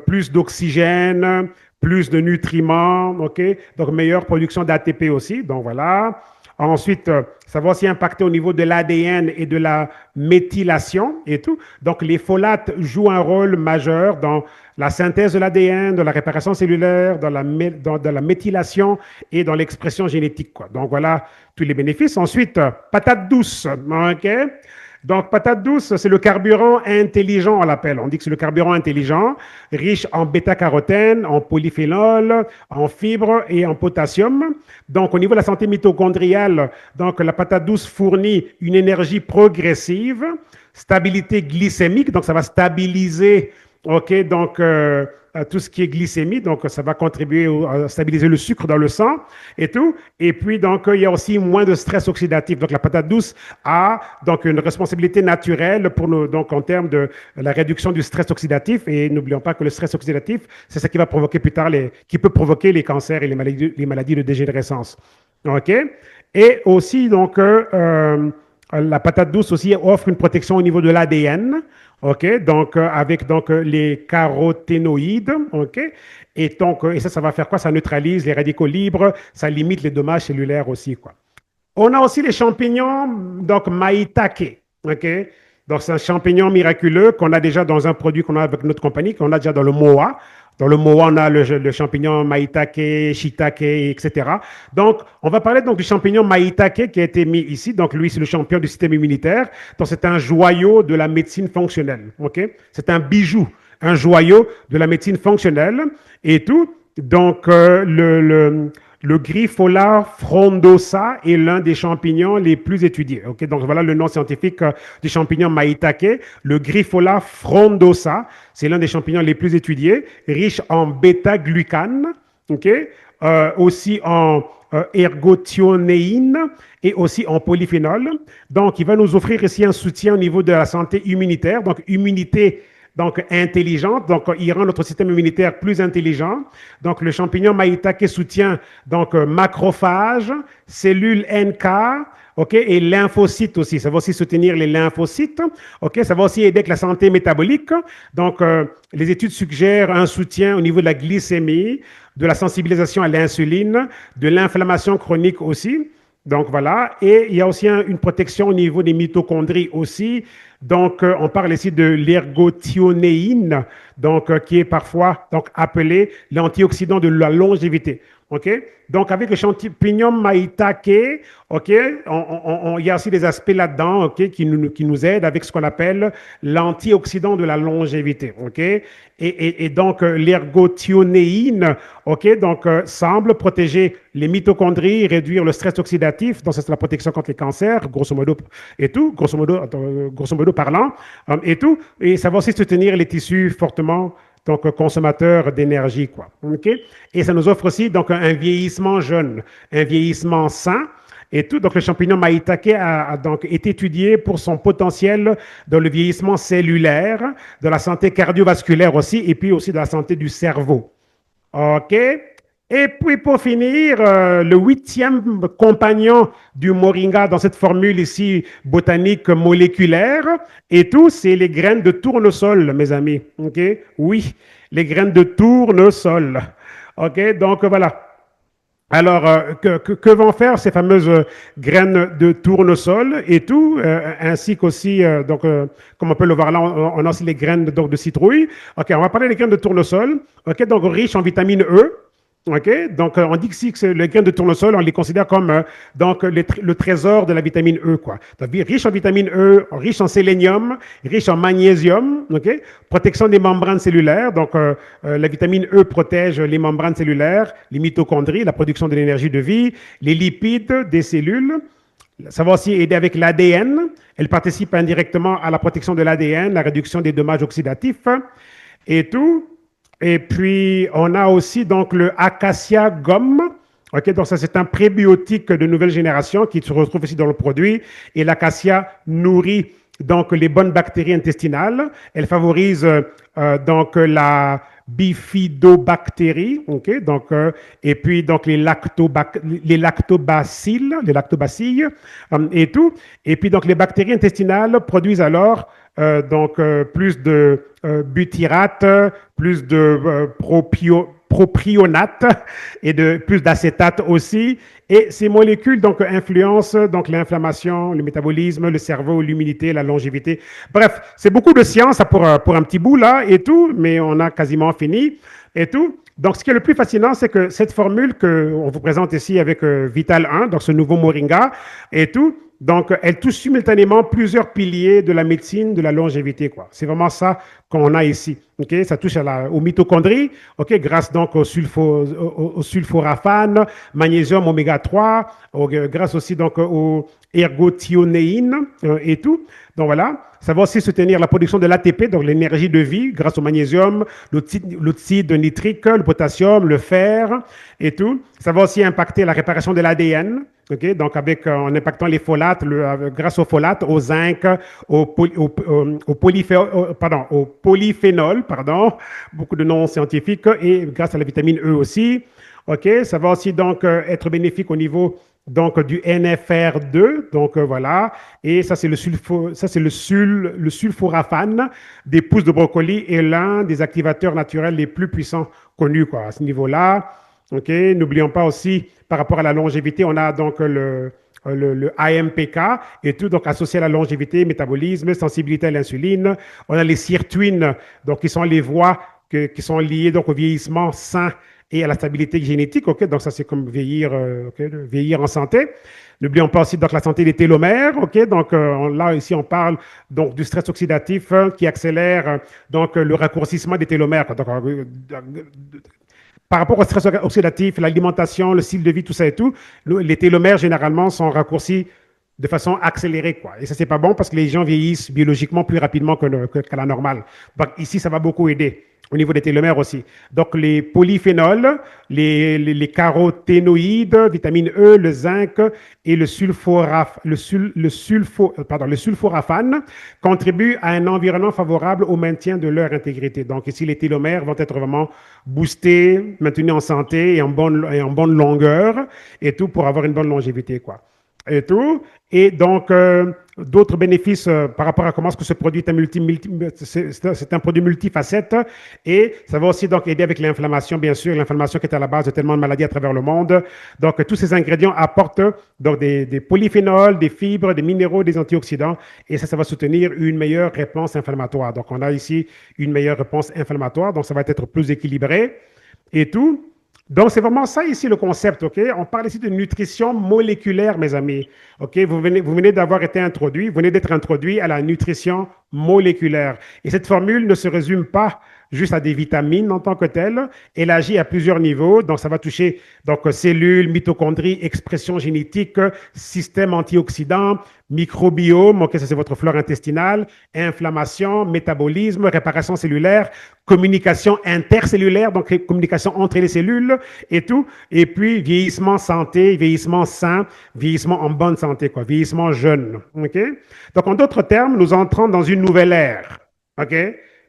plus d'oxygène, plus de nutriments, OK? Donc, meilleure production d'ATP aussi. Donc, voilà. Ensuite, ça va aussi impacter au niveau de l'ADN et de la méthylation et tout. Donc, les folates jouent un rôle majeur dans la synthèse de l'ADN, dans la réparation cellulaire, dans la méthylation et dans l'expression génétique, quoi. Donc, voilà tous les bénéfices. Ensuite, patate douce, OK? Donc, patate douce, c'est le carburant intelligent, on l'appelle. On dit que c'est le carburant intelligent, riche en bêta-carotène, en polyphénol, en fibres et en potassium. Donc, au niveau de la santé mitochondriale, donc, la patate douce fournit une énergie progressive, stabilité glycémique, donc ça va stabiliser, OK, tout ce qui est glycémie, donc ça va contribuer à stabiliser le sucre dans le sang et tout. Et puis, donc, il y a aussi moins de stress oxydatif. Donc, la patate douce a donc une responsabilité naturelle pour nous, donc, en termes de la réduction du stress oxydatif. Et n'oublions pas que le stress oxydatif, c'est ce qui va provoquer plus tard qui peut provoquer les cancers et les maladies de dégénérescence. OK? Et aussi, la patate douce aussi offre une protection au niveau de l'ADN. OK, avec les caroténoïdes, OK, et ça va faire quoi? Ça neutralise les radicaux libres, ça limite les dommages cellulaires aussi, quoi. On a aussi les champignons, donc maïtake, OK. Donc c'est un champignon miraculeux qu'on a déjà dans un produit qu'on a avec notre compagnie, qu'on a déjà dans le MOA. Dans le MOA, on a le champignon maïtake, shiitake, etc. Donc, on va parler donc du champignon maïtake qui a été mis ici. Donc, lui, c'est le champion du système immunitaire. Donc, c'est un joyau de la médecine fonctionnelle. OK? C'est un bijou, un joyau de la médecine fonctionnelle et tout. Donc, le Griffola frondosa est l'un des champignons les plus étudiés. Okay? Donc, voilà le nom scientifique du champignon maïtake. Le Griffola frondosa, c'est l'un des champignons les plus étudiés, riche en bêta-glucane, okay? Aussi en ergothionéine et aussi en polyphénol. Donc, il va nous offrir ici un soutien au niveau de la santé immunitaire, donc immunité intelligente, donc il rend notre système immunitaire plus intelligent. Donc le champignon maïtake soutient macrophages, cellules NK, OK, et lymphocytes aussi. Ça va aussi soutenir les lymphocytes. OK, ça va aussi aider avec la santé métabolique. Donc les études suggèrent un soutien au niveau de la glycémie, de la sensibilisation à l'insuline, de l'inflammation chronique aussi. Donc voilà, et il y a aussi une protection au niveau des mitochondries aussi. Donc on parle ici de l'ergothionéine, qui est parfois appelé l'antioxydant de la longévité. OK? Donc avec le champignon maïtake, OK, il y a aussi des aspects là-dedans, OK, qui nous aident avec ce qu'on appelle l'antioxydant de la longévité. OK? Et donc l'ergothionéine, OK, semble protéger les mitochondries, réduire le stress oxydatif, donc c'est la protection contre les cancers, grosso modo, et tout, grosso modo parlant, et tout, et ça va aussi soutenir les tissus fortement consommateurs d'énergie, quoi. OK? Et ça nous offre aussi un vieillissement jeune, un vieillissement sain. Et tout, donc le champignon maïtake a donc été étudié pour son potentiel dans le vieillissement cellulaire, de la santé cardiovasculaire aussi, et puis aussi de la santé du cerveau. OK? Et puis pour finir, le huitième compagnon du moringa dans cette formule ici botanique moléculaire et tout, c'est les graines de tournesol, mes amis. Ok? Oui, les graines de tournesol. Ok? Donc voilà. Alors, que vont faire ces fameuses graines de tournesol et tout, ainsi qu'aussi, comme on peut le voir là, on a aussi les graines donc, de citrouille. OK, on va parler des graines de tournesol. OK, donc riches en vitamine E. OK, donc on dit que si que les graines de tournesol, on les considère comme donc le trésor de la vitamine E, quoi. Donc, riche en vitamine E, riche en sélénium, riche en magnésium, OK, protection des membranes cellulaires. Donc, la vitamine E protège les membranes cellulaires, les mitochondries, la production de l'énergie de vie, les lipides des cellules. Ça va aussi aider avec l'ADN. Elle participe indirectement à la protection de l'ADN, la réduction des dommages oxydatifs et tout. Et puis, on a aussi donc le Acacia Gum. OK, donc ça, c'est un prébiotique de nouvelle génération qui se retrouve ici dans le produit. Et l'acacia nourrit donc les bonnes bactéries intestinales. Elle favorise donc la bifidobactérie, ok, donc et puis donc les lactobacilles et tout, et puis donc les bactéries intestinales produisent alors plus de butyrate, plus de propionate et de plus d'acétate aussi. Et ces molécules donc influencent donc l'inflammation, le métabolisme, le cerveau, l'immunité, la longévité. Bref, c'est beaucoup de science pour un petit bout là et tout, mais on a quasiment fini et tout. Donc, ce qui est le plus fascinant, c'est que cette formule qu'on vous présente ici avec Vital 1, donc ce nouveau Moringa et tout, donc elle touche simultanément plusieurs piliers de la médecine de la longévité, quoi. C'est vraiment ça qu'on a ici. Okay? Ça touche aux mitochondries, okay? Grâce donc au sulforaphane, magnésium oméga 3, grâce aussi donc aux ergothionéines et tout. Donc voilà, ça va aussi soutenir la production de l'ATP, donc l'énergie de vie, grâce au magnésium, l'oxyde nitrique, le potassium, le fer et tout. Ça va aussi impacter la réparation de l'ADN. Okay, donc en impactant les folates, grâce aux folates, au zinc, au polyphénol, pardon, beaucoup de noms scientifiques, et grâce à la vitamine E aussi. Okay, ça va aussi donc être bénéfique au niveau donc du NFR2, donc voilà, et ça c'est le sulforaphane des pousses de brocoli et l'un des activateurs naturels les plus puissants connus quoi, à ce niveau-là. Ok, n'oublions pas aussi par rapport à la longévité, on a donc le AMPK et tout, donc associé à la longévité, métabolisme, sensibilité à l'insuline. On a les sirtuines, donc qui sont les voies qui sont liées donc au vieillissement sain et à la stabilité génétique. Ok, donc ça c'est comme vieillir, vieillir en santé. N'oublions pas aussi donc la santé des télomères. Ok, donc là ici on parle donc du stress oxydatif qui accélère donc le raccourcissement des télomères. Donc, par rapport au stress oxydatif, l'alimentation, le style de vie, tout ça et tout, les télomères généralement sont raccourcis de façon accélérée, quoi. Et ça, c'est pas bon parce que les gens vieillissent biologiquement plus rapidement qu'à la normale. Donc ici, ça va beaucoup aider au niveau des télomères aussi. Donc les polyphénols, les caroténoïdes, vitamine E, le zinc et le sulforaphane contribuent à un environnement favorable au maintien de leur intégrité. Donc ici, les télomères vont être vraiment boostés, maintenus en santé et en bonne longueur et tout pour avoir une bonne longévité, quoi et tout. Et donc, d'autres bénéfices par rapport à comment est-ce que ce produit est c'est un produit multifacette et ça va aussi donc aider avec l'inflammation, bien sûr, l'inflammation qui est à la base de tellement de maladies à travers le monde. Donc, tous ces ingrédients apportent donc des polyphénols, des fibres, des minéraux, des antioxydants et ça va soutenir une meilleure réponse inflammatoire. Donc, on a ici une meilleure réponse inflammatoire, donc ça va être plus équilibré et tout. Donc, c'est vraiment ça ici le concept, OK? On parle ici de nutrition moléculaire, mes amis. OK? Vous venez d'avoir été introduit, vous venez d'être introduit à la nutrition moléculaire. Et cette formule ne se résume pas juste à des vitamines en tant que telles. Elle agit à plusieurs niveaux. Donc, ça va toucher donc, cellules, mitochondries, expression génétique, système antioxydant, microbiome, ok, ça c'est votre flore intestinale, inflammation, métabolisme, réparation cellulaire, communication intercellulaire, donc communication entre les cellules et tout. Et puis, vieillissement santé, vieillissement sain, vieillissement en bonne santé, quoi, vieillissement jeune. OK? Donc, en d'autres termes, nous entrons dans une nouvelle ère. OK?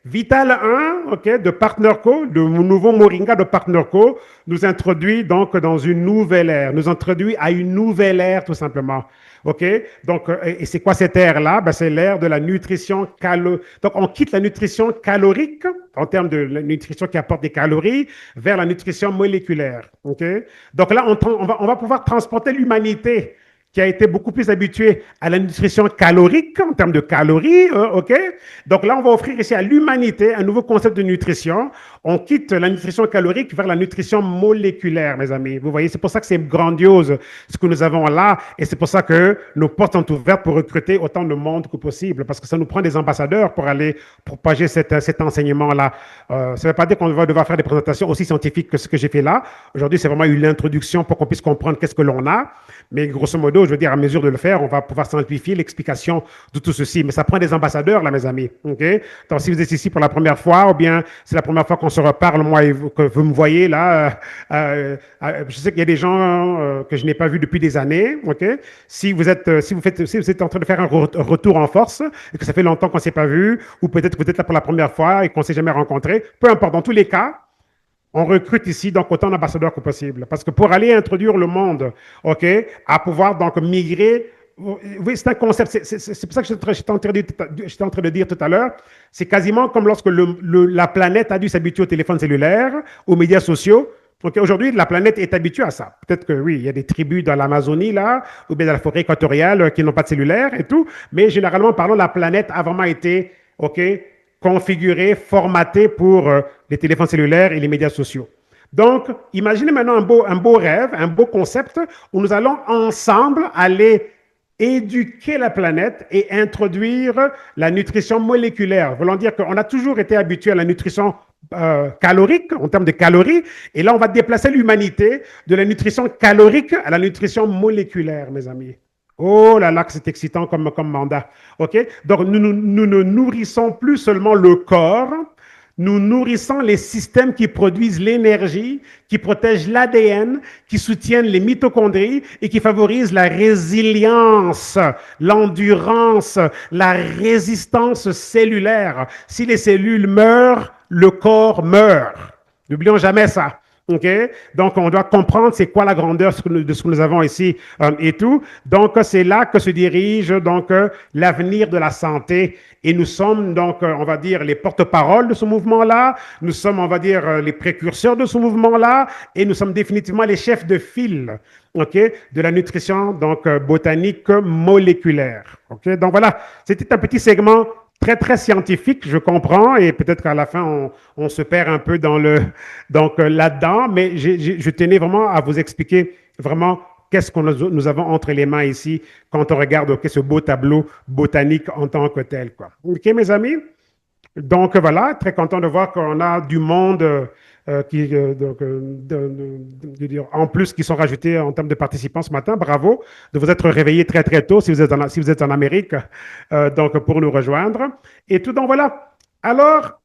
Vital 1, ok, de PartnerCo, de mon nouveau Moringa de PartnerCo, nous introduit donc dans une nouvelle ère, nous introduit à une nouvelle ère tout simplement. OK? Donc, et c'est quoi cette ère-là? Ben, c'est l'ère de la nutrition calorique. Donc, on quitte la nutrition calorique, en termes de la nutrition qui apporte des calories, vers la nutrition moléculaire. OK? Donc là, on va pouvoir transporter l'humanité qui a été beaucoup plus habituée à la nutrition calorique, en termes de calories, OK? Donc là, on va offrir ici à l'humanité un nouveau concept de nutrition. On quitte la nutrition calorique vers la nutrition moléculaire, mes amis. Vous voyez, c'est pour ça que c'est grandiose ce que nous avons là, et c'est pour ça que nos portes sont ouvertes pour recruter autant de monde que possible, parce que ça nous prend des ambassadeurs pour aller propager cet enseignement-là. Ça ne veut pas dire qu'on va devoir faire des présentations aussi scientifiques que ce que j'ai fait là. Aujourd'hui, c'est vraiment une introduction pour qu'on puisse comprendre qu'est-ce que l'on a, mais grosso modo, je veux dire, à mesure de le faire, on va pouvoir simplifier l'explication de tout ceci. Mais ça prend des ambassadeurs, là, mes amis. Okay? Donc, si vous êtes ici pour la première fois, ou bien c'est la première fois qu'on se reparle, moi, et vous, que vous me voyez là, je sais qu'il y a des gens que je n'ai pas vus depuis des années. Okay? Si vous êtes en train de faire un retour en force, et que ça fait longtemps qu'on ne s'est pas vu, ou peut-être que vous êtes là pour la première fois et qu'on ne s'est jamais rencontré, peu importe, dans tous les cas, on recrute ici donc autant d'ambassadeurs que possible. Parce que pour aller introduire le monde, OK, à pouvoir donc migrer, oui, c'est un concept, c'est pour ça que j'étais en train de dire tout à l'heure, c'est quasiment comme lorsque la planète a dû s'habituer au téléphone cellulaire, aux médias sociaux. Donc aujourd'hui, la planète est habituée à ça. Peut-être que oui, il y a des tribus dans l'Amazonie, là, ou bien dans la forêt équatoriale qui n'ont pas de cellulaire et tout, mais généralement parlant, la planète a vraiment été, OK, configuré, formaté pour les téléphones cellulaires et les médias sociaux. Donc, imaginez maintenant un beau rêve, un beau concept où nous allons ensemble aller éduquer la planète et introduire la nutrition moléculaire. Voulant dire qu'on a toujours été habitué à la nutrition calorique, en termes de calories, et là, on va déplacer l'humanité de la nutrition calorique à la nutrition moléculaire, mes amis. Oh là là, que c'est excitant comme mandat. OK? Donc, nous ne nourrissons plus seulement le corps, nous nourrissons les systèmes qui produisent l'énergie, qui protègent l'ADN, qui soutiennent les mitochondries et qui favorisent la résilience, l'endurance, la résistance cellulaire. Si les cellules meurent, le corps meurt. N'oublions jamais ça. OK? Donc, on doit comprendre c'est quoi la grandeur de ce que nous avons ici et tout. Donc, c'est là que se dirige donc l'avenir de la santé. Et nous sommes donc, on va dire, les porte-paroles de ce mouvement-là. Nous sommes, on va dire, les précurseurs de ce mouvement-là. Et nous sommes définitivement les chefs de file, OK, de la nutrition donc botanique moléculaire. OK? Donc, voilà, c'était un petit segment très, très scientifique, je comprends, et peut-être qu'à la fin, on se perd un peu donc, là-dedans, mais je tenais vraiment à vous expliquer vraiment qu'est-ce que nous avons entre les mains ici quand on regarde okay, ce beau tableau botanique en tant que tel, quoi. OK, mes amis? Donc voilà, très content de voir qu'on a du monde en plus qui sont rajoutés en termes de participants ce matin. Bravo de vous être réveillés très très tôt si vous êtes en Amérique, donc pour nous rejoindre. Et tout donc voilà. Alors,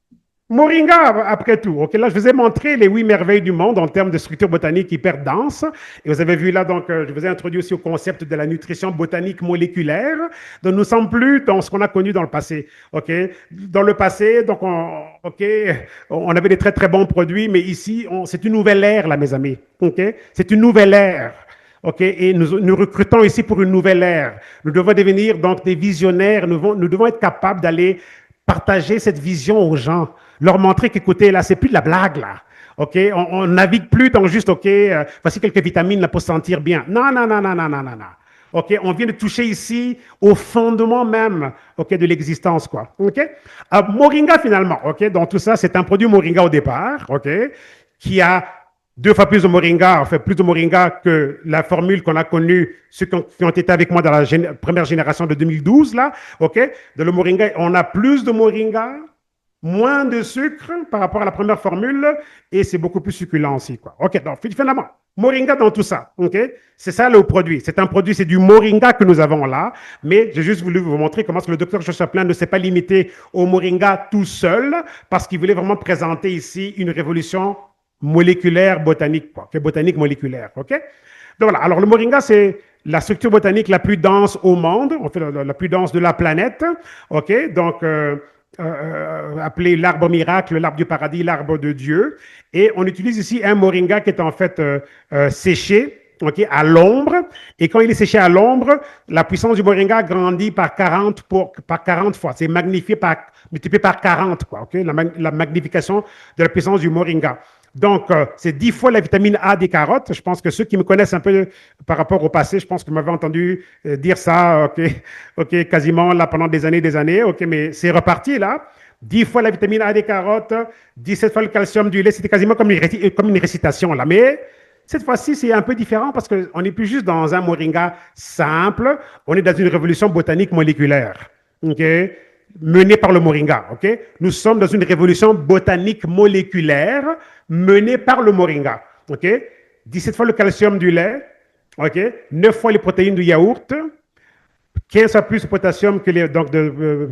Moringa, après tout. Ok, là, je vous ai montré les 8 merveilles du monde en termes de structure botanique hyper dense. Et vous avez vu là, donc, je vous ai introduit aussi au concept de la nutrition botanique moléculaire. Donc, nous ne sommes plus dans ce qu'on a connu dans le passé. Ok, dans le passé, donc, on avait des très très bons produits, mais ici, c'est une nouvelle ère, là, mes amis. Ok, c'est une nouvelle ère. OK, et nous recrutons ici pour une nouvelle ère. Nous devons devenir donc des visionnaires. Nous devons être capables d'aller partager cette vision aux gens, leur montrer qu'écoutez, là, c'est plus de la blague, là. OK? On navigue plus dans juste, OK, voici quelques vitamines là, pour se sentir bien. Non, non, non, non, non, non, non, non. OK? On vient de toucher ici au fondement même, OK, de l'existence, quoi. OK? Moringa, finalement, OK? Donc, tout ça, c'est un produit Moringa au départ, OK? Qui a 2 fois plus de Moringa, en fait, plus de Moringa que la formule qu'on a connue, ceux qui ont été avec moi dans la première génération de 2012, là, OK? De le Moringa, on a plus de Moringa, moins de sucre par rapport à la première formule, et c'est beaucoup plus succulent aussi, quoi. OK, donc, finalement, Moringa dans tout ça, OK? C'est ça le produit. C'est un produit, c'est du Moringa que nous avons là, mais j'ai juste voulu vous montrer comment le docteur Jospin ne s'est pas limité au Moringa tout seul, parce qu'il voulait vraiment présenter ici une révolution moléculaire botanique, quoi, botanique moléculaire, ok? Donc voilà, alors le moringa, c'est la structure botanique la plus dense au monde, en fait la plus dense de la planète, ok? Donc, appelé l'arbre miracle, l'arbre du paradis, l'arbre de Dieu. Et on utilise ici un moringa qui est en fait séché, ok, à l'ombre. Et quand il est séché à l'ombre, la puissance du moringa grandit par 40, par 40 fois. C'est magnifié multiplié par 40, quoi, ok, la magnification de la puissance du moringa. Donc, c'est 10 fois la vitamine A des carottes. Je pense que ceux qui me connaissent un peu par rapport au passé, je pense que vous m'avez entendu dire ça, ok, ok, quasiment là pendant des années, ok, mais c'est reparti là. 10 fois la vitamine A des carottes, 17 fois le calcium du lait, c'était quasiment comme une récitation là. Mais cette fois-ci, c'est un peu différent parce qu'on n'est plus juste dans un moringa simple, on est dans une révolution botanique moléculaire. Ok, menée par le moringa. Okay? Nous sommes dans une révolution botanique moléculaire menée par le moringa. Okay? 17 fois le calcium du lait, okay? 9 fois les protéines du yaourt, 15 fois plus de potassium que les,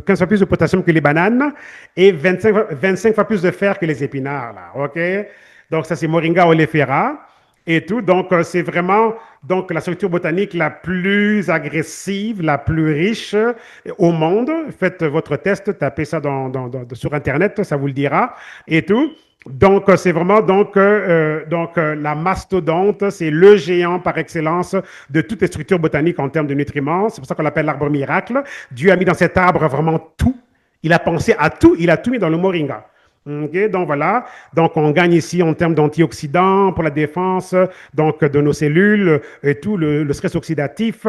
15 fois plus de potassium que les bananes et 25 fois plus de fer que les épinards. Là, okay? Donc, ça, c'est Moringa oleifera et tout. Donc, c'est vraiment donc, la structure botanique la plus agressive, la plus riche au monde. Faites votre test, tapez ça sur Internet, ça vous le dira et tout. Donc, c'est vraiment la mastodonte, c'est le géant par excellence de toutes les structures botaniques en termes de nutriments. C'est pour ça qu'on l'appelle l'arbre miracle. Dieu a mis dans cet arbre vraiment tout. Il a pensé à tout, il a tout mis dans le moringa. Okay, donc voilà, donc on gagne ici en termes d'antioxydants pour la défense donc de nos cellules et tout le stress oxydatif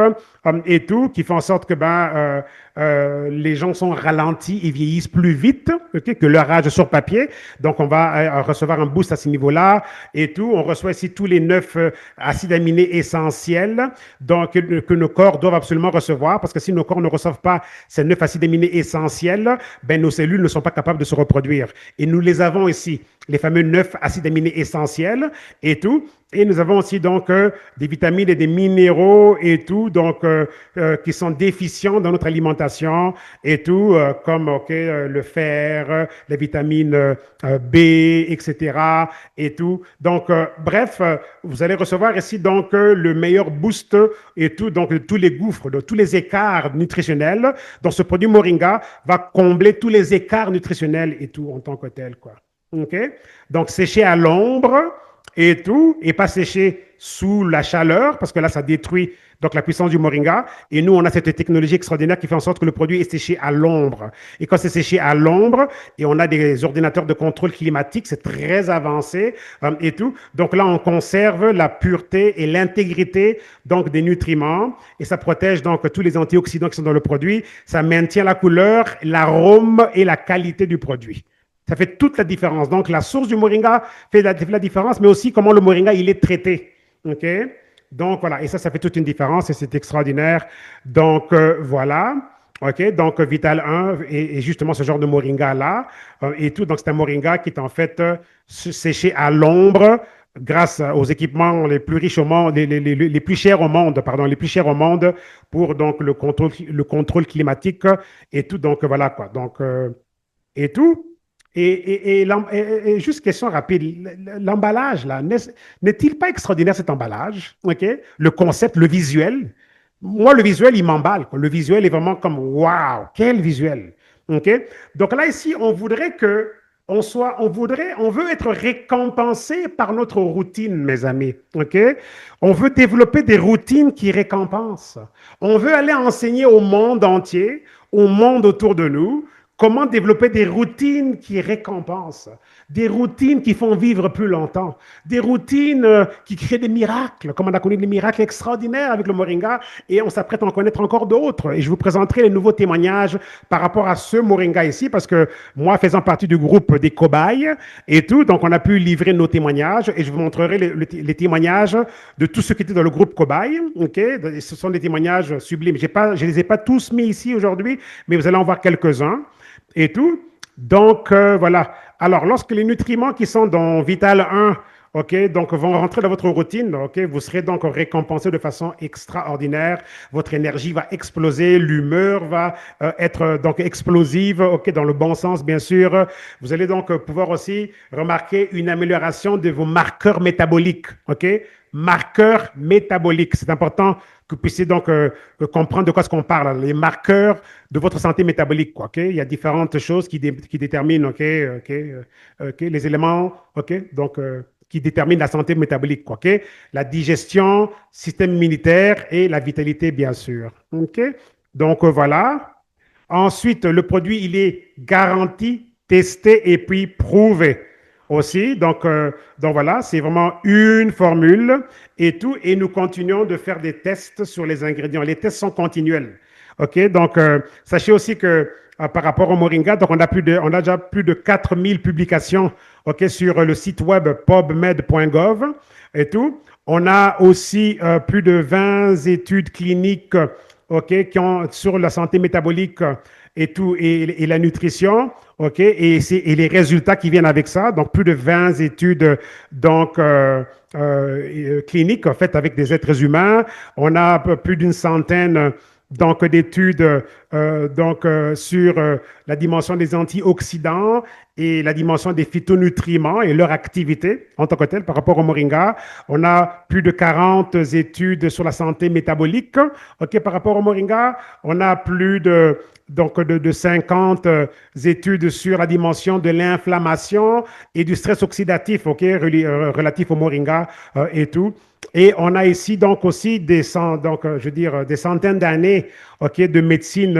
et tout qui fait en sorte que les gens sont ralentis et vieillissent plus vite okay, que leur âge sur papier. Donc on va recevoir un boost à ce niveau-là et tout. On reçoit ici tous les 9 acides aminés essentiels donc que nos corps doivent absolument recevoir parce que si nos corps ne reçoivent pas ces 9 acides aminés essentiels, ben nos cellules ne sont pas capables de se reproduire. Et nous les avons ici, les fameux 9 acides aminés essentiels et tout. Et nous avons aussi donc des vitamines et des minéraux et tout, donc qui sont déficients dans notre alimentation et tout, comme le fer, les vitamines B, etc. et tout. Donc, bref, vous allez recevoir ici donc le meilleur boost et tout, donc de tous les gouffres, de tous les écarts nutritionnels. Donc, ce produit Moringa va combler tous les écarts nutritionnels et tout en tant que tel, quoi. OK? Donc, séché à l'ombre et tout, et pas séché sous la chaleur, parce que là, ça détruit donc la puissance du moringa. Et nous, on a cette technologie extraordinaire qui fait en sorte que le produit est séché à l'ombre. Et quand c'est séché à l'ombre, et on a des ordinateurs de contrôle climatique, c'est très avancé et tout. Donc là, on conserve la pureté et l'intégrité donc des nutriments, et ça protège donc tous les antioxydants qui sont dans le produit. Ça maintient la couleur, l'arôme et la qualité du produit. Ça fait toute la différence. Donc, la source du moringa fait la différence, mais aussi comment le moringa, il est traité. OK? Donc, voilà. Et ça fait toute une différence et c'est extraordinaire. Donc, voilà. OK? Donc, Vital 1 et justement ce genre de moringa-là et tout. Donc, c'est un moringa qui est en fait séché à l'ombre grâce aux équipements les plus riches au monde, les plus chers au monde, pardon, les plus chers au monde pour donc le contrôle climatique et tout. Donc, voilà quoi. Donc, et tout. Et juste question rapide, l'emballage, là, n'est-il pas extraordinaire cet emballage? OK? Le concept, le visuel. Moi, le visuel, il m'emballe. Le visuel est vraiment comme, waouh, quel visuel. OK? Donc là, ici, on voudrait que on veut être récompensé par notre routine, mes amis. OK? On veut développer des routines qui récompensent. On veut aller enseigner au monde entier, au monde autour de nous, comment développer des routines qui récompensent, des routines qui font vivre plus longtemps, des routines qui créent des miracles, comme on a connu des miracles extraordinaires avec le moringa, et on s'apprête à en connaître encore d'autres. Et je vous présenterai les nouveaux témoignages par rapport à ce moringa ici, parce que moi, faisant partie du groupe des cobayes et tout, donc on a pu livrer nos témoignages, et je vous montrerai les témoignages de tous ceux qui étaient dans le groupe cobaye. Okay? Ce sont des témoignages sublimes. Je ne les ai pas tous mis ici aujourd'hui, mais vous allez en voir quelques-uns et tout. Donc, voilà. Alors, lorsque les nutriments qui sont dans Vital 1, OK, donc vont rentrer dans votre routine, OK, vous serez donc récompensé de façon extraordinaire. Votre énergie va exploser, l'humeur va être donc explosive, OK, dans le bon sens, bien sûr. Vous allez donc pouvoir aussi remarquer une amélioration de vos marqueurs métaboliques, OK? marqueurs métaboliques. C'est important que vous puissiez donc comprendre de quoi est-ce qu'on parle, les marqueurs de votre santé métabolique, quoi, ok? Il y a différentes choses qui déterminent, les éléments, qui déterminent la santé métabolique, quoi, ok? La digestion, système immunitaire et la vitalité, bien sûr, ok? Donc, voilà. Ensuite, le produit, il est garanti, testé et puis prouvé aussi. Donc voilà, c'est vraiment une formule et tout. Et nous continuons de faire des tests sur les ingrédients. Les tests sont continuels. OK? Donc, sachez aussi que par rapport au Moringa, donc on a déjà plus de 4000 publications, OK, sur le site web pubmed.gov et tout. On a aussi plus de 20 études cliniques, OK, sur la santé métabolique et tout, et la nutrition, OK, et les résultats qui viennent avec ça. Donc, plus de 20 études cliniques faites avec des êtres humains. On a plus d'une centaine donc d'études sur la dimension des antioxydants et la dimension des phytonutriments et leur activité en tant que telle par rapport au moringa. On a plus de 40 études sur la santé métabolique, ok, par rapport au moringa. On a plus de 50 études sur la dimension de l'inflammation et du stress oxydatif, ok, relatif au moringa et tout. Et on a ici donc aussi des centaines d'années, ok, de médecine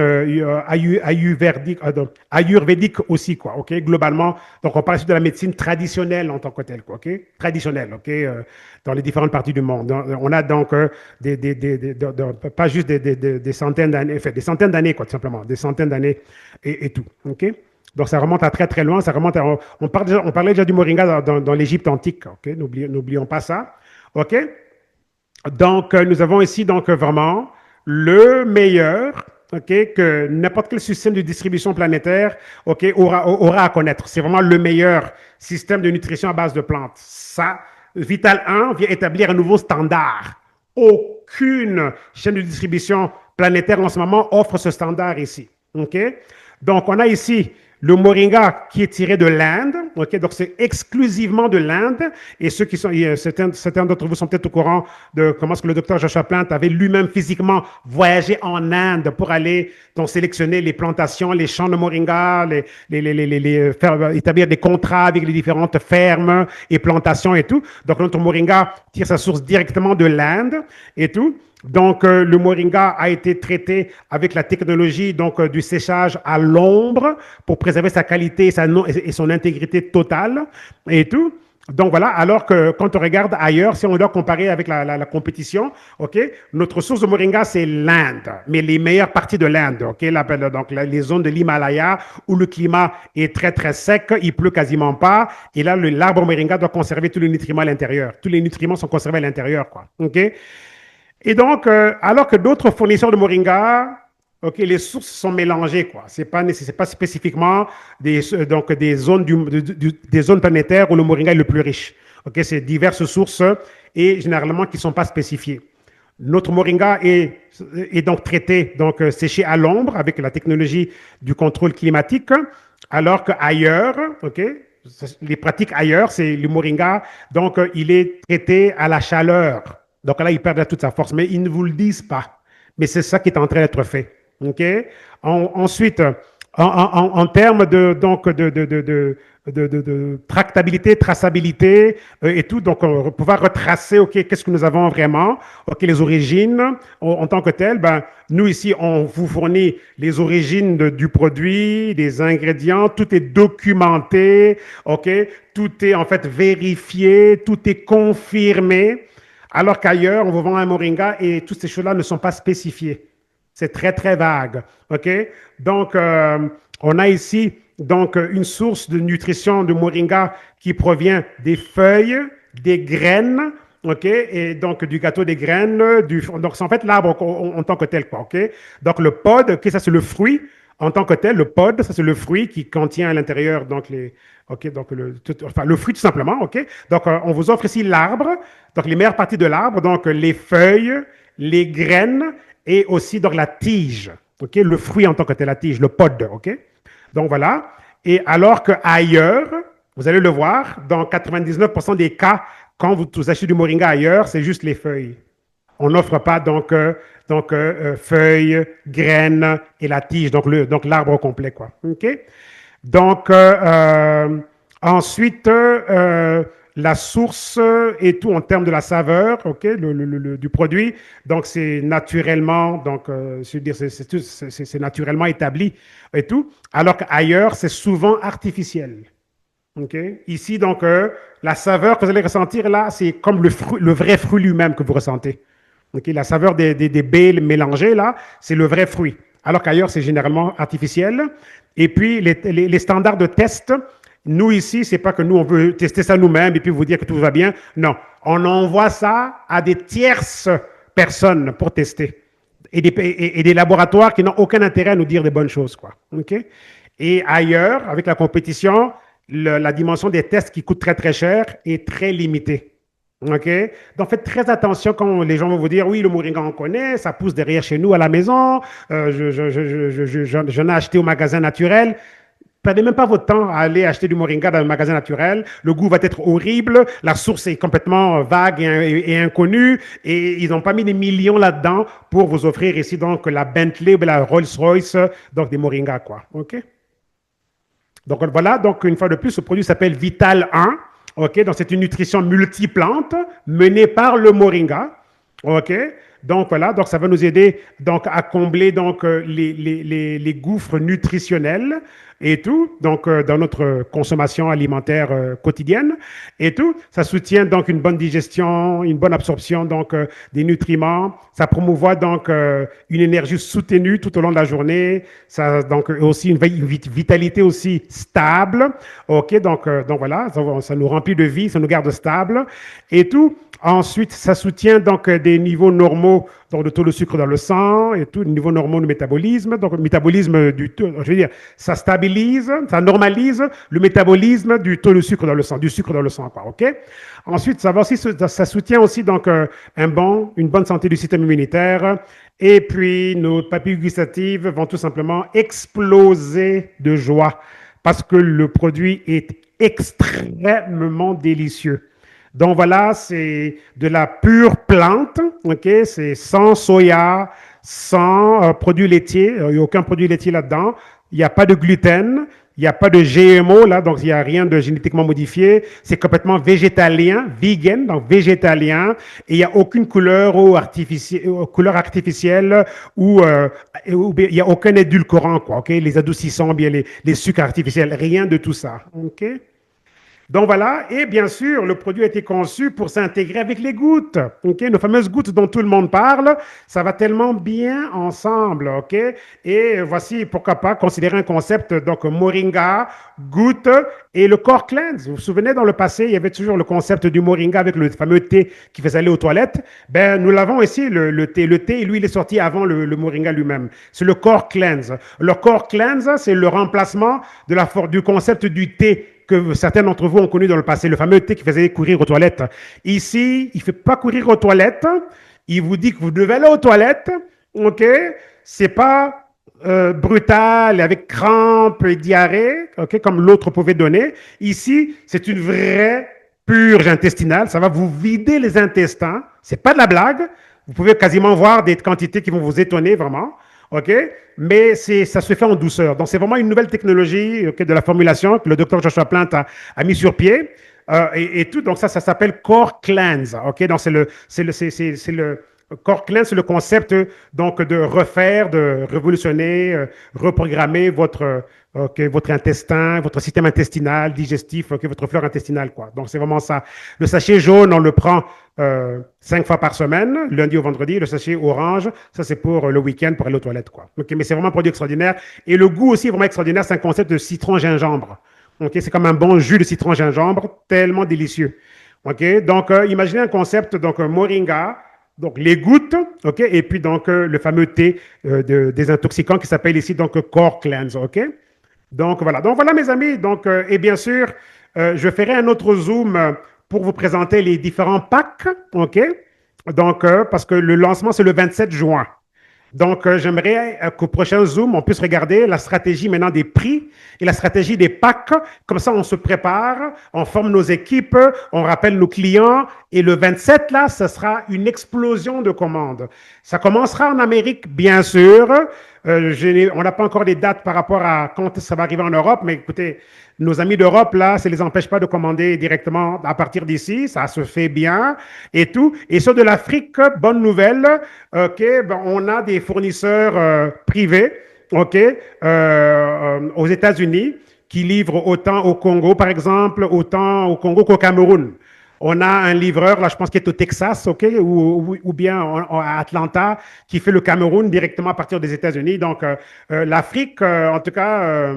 ayurvédique aussi, quoi, ok, globalement. Donc on parle ici de la médecine traditionnelle en tant que telle, quoi, ok, traditionnelle, ok, dans les différentes parties du monde. Donc, on a donc pas juste des centaines d'années, enfin, des centaines d'années, quoi, tout simplement, des centaines d'années et tout, ok. Donc ça remonte à très très loin, ça remonte on parlait déjà du moringa dans l'Égypte antique, ok, n'oublions pas ça. OK? Donc, nous avons ici donc vraiment le meilleur, OK, que n'importe quel système de distribution planétaire, OK, aura à connaître. C'est vraiment le meilleur système de nutrition à base de plantes. Ça, Vital 1 vient établir un nouveau standard. Aucune chaîne de distribution planétaire en ce moment offre ce standard ici. OK? Donc, on a ici le moringa qui est tiré de l'Inde, ok, donc c'est exclusivement de l'Inde. Et certains d'entre vous sont peut-être au courant de comment est-ce que le docteur Joshua Plant avait lui-même physiquement voyagé en Inde pour aller donc sélectionner les plantations, les champs de moringa, établir des contrats avec les différentes fermes et plantations et tout. Donc notre moringa tire sa source directement de l'Inde et tout. Donc, le moringa a été traité avec la technologie du séchage à l'ombre pour préserver sa qualité et son intégrité totale et tout. Donc voilà, alors que quand on regarde ailleurs, si on doit comparer avec la compétition, ok, notre source de moringa, c'est l'Inde, mais les meilleures parties de l'Inde, ok, les zones de l'Himalaya où le climat est très très sec, il pleut quasiment pas, et là, l'arbre moringa doit conserver tous les nutriments à l'intérieur. Tous les nutriments sont conservés à l'intérieur, quoi, ok. Et donc, alors que d'autres fournisseurs de moringa, ok, les sources sont mélangées, quoi. C'est pas spécifiquement des zones planétaires où le moringa est le plus riche. Ok, c'est diverses sources et généralement qui ne sont pas spécifiées. Notre moringa est donc traité, séché à l'ombre avec la technologie du contrôle climatique, alors qu'ailleurs, ok, les pratiques ailleurs, c'est le moringa, donc il est traité à la chaleur. Donc là, il perd toute sa force, mais ils ne vous le disent pas. Mais c'est ça qui est en train d'être fait. OK? Ensuite, en termes de tractabilité, traçabilité et tout, donc on va pouvoir retracer, OK, qu'est-ce que nous avons vraiment, OK, les origines en tant que telles, ben, nous ici, on vous fournit les origines du produit, des ingrédients, tout est documenté, OK, tout est en fait vérifié, tout est confirmé. Alors qu'ailleurs, on vous vend un moringa et toutes ces choses-là ne sont pas spécifiées. C'est très, très vague. OK? Donc, on a ici une source de nutrition de moringa qui provient des feuilles, des graines, OK? Et donc, du gâteau des graines. Donc, c'est en fait l'arbre en tant que tel, quoi. OK? Donc, le pod, OK, ça, c'est le fruit. En tant que tel, le pod, ça c'est le fruit qui contient à l'intérieur le fruit tout simplement, ok. Donc on vous offre ici l'arbre, donc les meilleures parties de l'arbre, donc les feuilles, les graines et aussi donc la tige, ok, le fruit en tant que tel, la tige, le pod, ok. Donc voilà. Et alors que ailleurs, vous allez le voir, dans 99% des cas, Quand vous achetez du moringa ailleurs, c'est juste les feuilles. On n'offre pas feuilles, graines et la tige, donc l'arbre au complet, quoi. OK? Donc, ensuite, la source et tout en termes de la saveur, ok, du produit. Donc, c'est naturellement, c'est naturellement établi et tout. Alors qu'ailleurs, c'est souvent artificiel. Ok. Ici, donc, la saveur que vous allez ressentir là, c'est comme le vrai fruit lui-même que vous ressentez. Ok. La saveur des baies mélangées là, c'est le vrai fruit. Alors qu'ailleurs, c'est généralement artificiel. Et puis, les standards de test, nous ici, c'est pas que nous, on veut tester ça nous-mêmes et puis vous dire que tout va bien. Non, on envoie ça à des tierces personnes pour tester. Et des laboratoires qui n'ont aucun intérêt à nous dire des bonnes choses, quoi. OK? Et ailleurs, avec la compétition, la dimension des tests qui coûtent très, très cher est très limitée. OK? Donc, faites très attention quand les gens vont vous dire, oui, le moringa, on connaît, ça pousse derrière chez nous à la maison, j'en ai acheté au magasin naturel. Perdez même pas votre temps à aller acheter du moringa dans un magasin naturel. Le goût va être horrible. La source est complètement vague et inconnue. Et ils n'ont pas mis des millions là-dedans pour vous offrir ici donc la Bentley ou la Rolls-Royce, donc des moringas, quoi. OK? Donc voilà, donc une fois de plus, ce produit s'appelle Vital 1. OK? Donc c'est une nutrition multiplante menée par le moringa. OK? Donc voilà, donc ça va nous aider donc à combler donc les gouffres nutritionnels et tout, donc dans notre consommation alimentaire quotidienne et tout. Ça soutient donc une bonne digestion, une bonne absorption donc des nutriments. Ça promouvoit donc une énergie soutenue tout au long de la journée. Ça donc aussi une vitalité aussi stable. Ok, donc voilà, ça nous remplit de vie, ça nous garde stable et tout. Ensuite, ça soutient donc des niveaux normaux donc de taux de sucre dans le sang et tout, niveaux normaux de métabolisme. Donc, le métabolisme je veux dire, ça stabilise, ça normalise le métabolisme du taux de sucre dans le sang, du sucre dans le sang, quoi, ok? Ensuite, ça soutient aussi donc une bonne santé du système immunitaire. Et puis, nos papilles gustatives vont tout simplement exploser de joie parce que le produit est extrêmement délicieux. Donc voilà, c'est de la pure plante, ok? C'est sans soya, sans produits laitiers, il n'y a aucun produit laitier là-dedans. Il n'y a pas de gluten, il n'y a pas de GMO là, donc il n'y a rien de génétiquement modifié. C'est complètement végétalien, vegan, donc végétalien, et il n'y a aucune couleur couleur artificielle ou il n'y a aucun édulcorant, quoi, ok? Les adoucissants, bien les sucres artificiels, rien de tout ça, ok? Donc voilà, et bien sûr, le produit a été conçu pour s'intégrer avec les gouttes. Ok, nos fameuses gouttes dont tout le monde parle, ça va tellement bien ensemble. Ok, et voici pourquoi pas considérer un concept donc moringa, gouttes et le corps cleanse. Vous vous souvenez, dans le passé, il y avait toujours le concept du moringa avec le fameux thé qui faisait aller aux toilettes. Ben, nous l'avons ici, le thé. Le thé, lui, il est sorti avant le moringa lui-même. C'est le corps cleanse. Le corps cleanse, c'est le remplacement du concept du thé que certains d'entre vous ont connu dans le passé, le fameux thé qui faisait courir aux toilettes. Ici, il ne fait pas courir aux toilettes. Il vous dit que vous devez aller aux toilettes. OK? C'est pas brutal, avec crampes et diarrhée, OK, comme l'autre pouvait donner. Ici, c'est une vraie purge intestinale. Ça va vous vider les intestins. C'est pas de la blague. Vous pouvez quasiment voir des quantités qui vont vous étonner vraiment. OK? Mais ça se fait en douceur. Donc, c'est vraiment une nouvelle technologie okay, de la formulation que le docteur Joshua Plant a mis sur pied. Et tout. Donc, ça s'appelle Core Cleanse. OK? Donc, c'est le Core Cleanse, c'est le concept donc, de refaire, de révolutionner, reprogrammer votre intestin, votre système intestinal, digestif, votre flore intestinale. Quoi. Donc, c'est vraiment ça. Le sachet jaune, on le prend 5 fois par semaine, lundi au vendredi. Le sachet orange, ça, c'est pour le week-end, pour aller aux toilettes. Quoi. Okay, mais c'est vraiment un produit extraordinaire. Et le goût aussi est vraiment extraordinaire. C'est un concept de citron-gingembre. Okay, c'est comme un bon jus de citron-gingembre, tellement délicieux. Okay, donc, imaginez un concept, donc, moringa, donc les gouttes, ok, et puis donc le fameux thé désintoxicant qui s'appelle ici donc Core Cleanse, ok. Donc voilà mes amis. Donc et bien sûr, je ferai un autre zoom pour vous présenter les différents packs, ok. Donc parce que le lancement c'est le 27 juin. Donc, j'aimerais qu'au prochain Zoom, on puisse regarder la stratégie maintenant des prix et la stratégie des packs. Comme ça, on se prépare, on forme nos équipes, on rappelle nos clients. Et le 27, là, ce sera une explosion de commandes. Ça commencera en Amérique, bien sûr. On n'a pas encore les dates par rapport à quand ça va arriver en Europe, mais écoutez, nos amis d'Europe, là, ça ne les empêche pas de commander directement à partir d'ici. Ça se fait bien et tout. Et sur de l'Afrique, bonne nouvelle, OK, ben, on a des fournisseurs privés, OK, aux États-Unis qui livrent autant au Congo, par exemple, autant au Congo qu'au Cameroun. On a un livreur, là, je pense qu'il est au Texas, OK, ou bien à Atlanta, qui fait le Cameroun directement à partir des États-Unis. Donc, l'Afrique, en tout cas,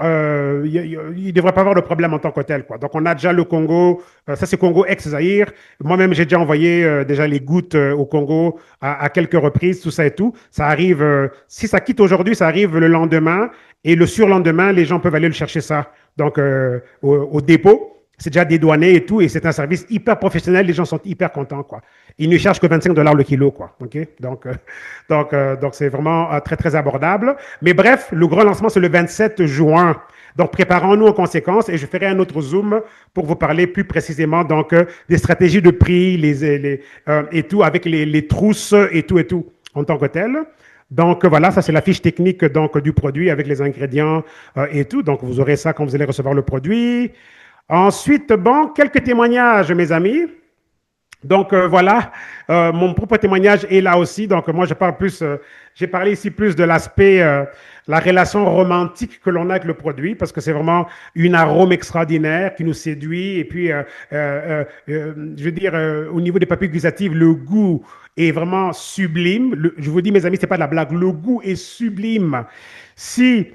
il ne devrait pas avoir de problème en tant que tel, quoi. Donc, on a déjà le Congo, ça c'est Congo ex-Zaïre. Moi-même, j'ai déjà envoyé déjà les gouttes au Congo à quelques reprises, tout ça et tout. Ça arrive, si ça quitte aujourd'hui, ça arrive le lendemain et le surlendemain, les gens peuvent aller le chercher ça. Donc, au dépôt. C'est déjà dédouané et tout, et c'est un service hyper professionnel, les gens sont hyper contents, quoi. Ils ne chargent que 25 $ le kilo, quoi. OK? Donc c'est vraiment très, très abordable. Mais bref, le grand lancement, c'est le 27 juin. Donc, préparons-nous en conséquence et je ferai un autre Zoom pour vous parler plus précisément donc, des stratégies de prix et tout, avec les trousses et tout, en tant que tel. Donc voilà, ça c'est la fiche technique donc, du produit avec les ingrédients et tout. Donc vous aurez ça quand vous allez recevoir le produit. Ensuite, bon, quelques témoignages, mes amis. Donc voilà, mon propre témoignage est là aussi. Donc moi, j'ai parlé ici plus de l'aspect, la relation romantique que l'on a avec le produit, parce que c'est vraiment une arôme extraordinaire qui nous séduit. Et puis, je veux dire, au niveau des papiers gustatifs, le goût est vraiment sublime. Je vous dis, mes amis, c'est pas de la blague. Le goût est sublime. Si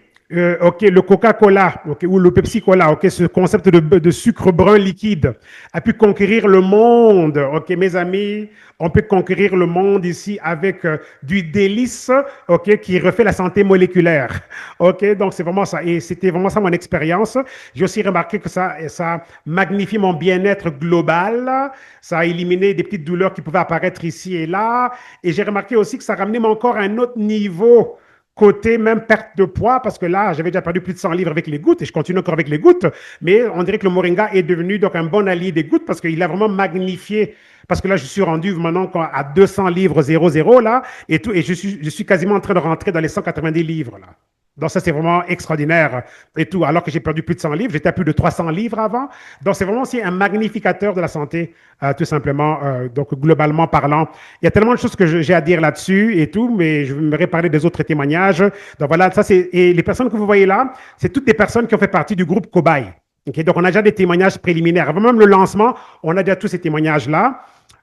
OK, le Coca-Cola okay, ou le Pepsi-Cola, OK, ce concept de sucre brun liquide a pu conquérir le monde. OK, mes amis, on peut conquérir le monde ici avec du délice, OK, qui refait la santé moléculaire. OK, donc c'est vraiment ça. Et c'était vraiment ça mon expérience. J'ai aussi remarqué que ça magnifie mon bien-être global. Ça a éliminé des petites douleurs qui pouvaient apparaître ici et là. Et j'ai remarqué aussi que ça ramenait mon corps à un autre niveau. Côté même perte de poids, parce que là, j'avais déjà perdu plus de 100 livres avec les gouttes et je continue encore avec les gouttes, mais on dirait que le moringa est devenu donc un bon allié des gouttes parce qu'il a vraiment magnifié. Parce que là, je suis rendu maintenant à 200 livres 0,0 là et tout, et je suis quasiment en train de rentrer dans les 190 livres là. Donc ça, c'est vraiment extraordinaire et tout. Alors que j'ai perdu plus de 100 livres, j'étais à plus de 300 livres avant. Donc c'est vraiment aussi un magnificateur de la santé, tout simplement, donc globalement parlant. Il y a tellement de choses que j'ai à dire là-dessus et tout, mais je vais parler des autres témoignages. Donc voilà, ça c'est, et les personnes que vous voyez là, c'est toutes des personnes qui ont fait partie du groupe Cobaye. Okay? Donc on a déjà des témoignages préliminaires. Avant même le lancement, on a déjà tous ces témoignages-là.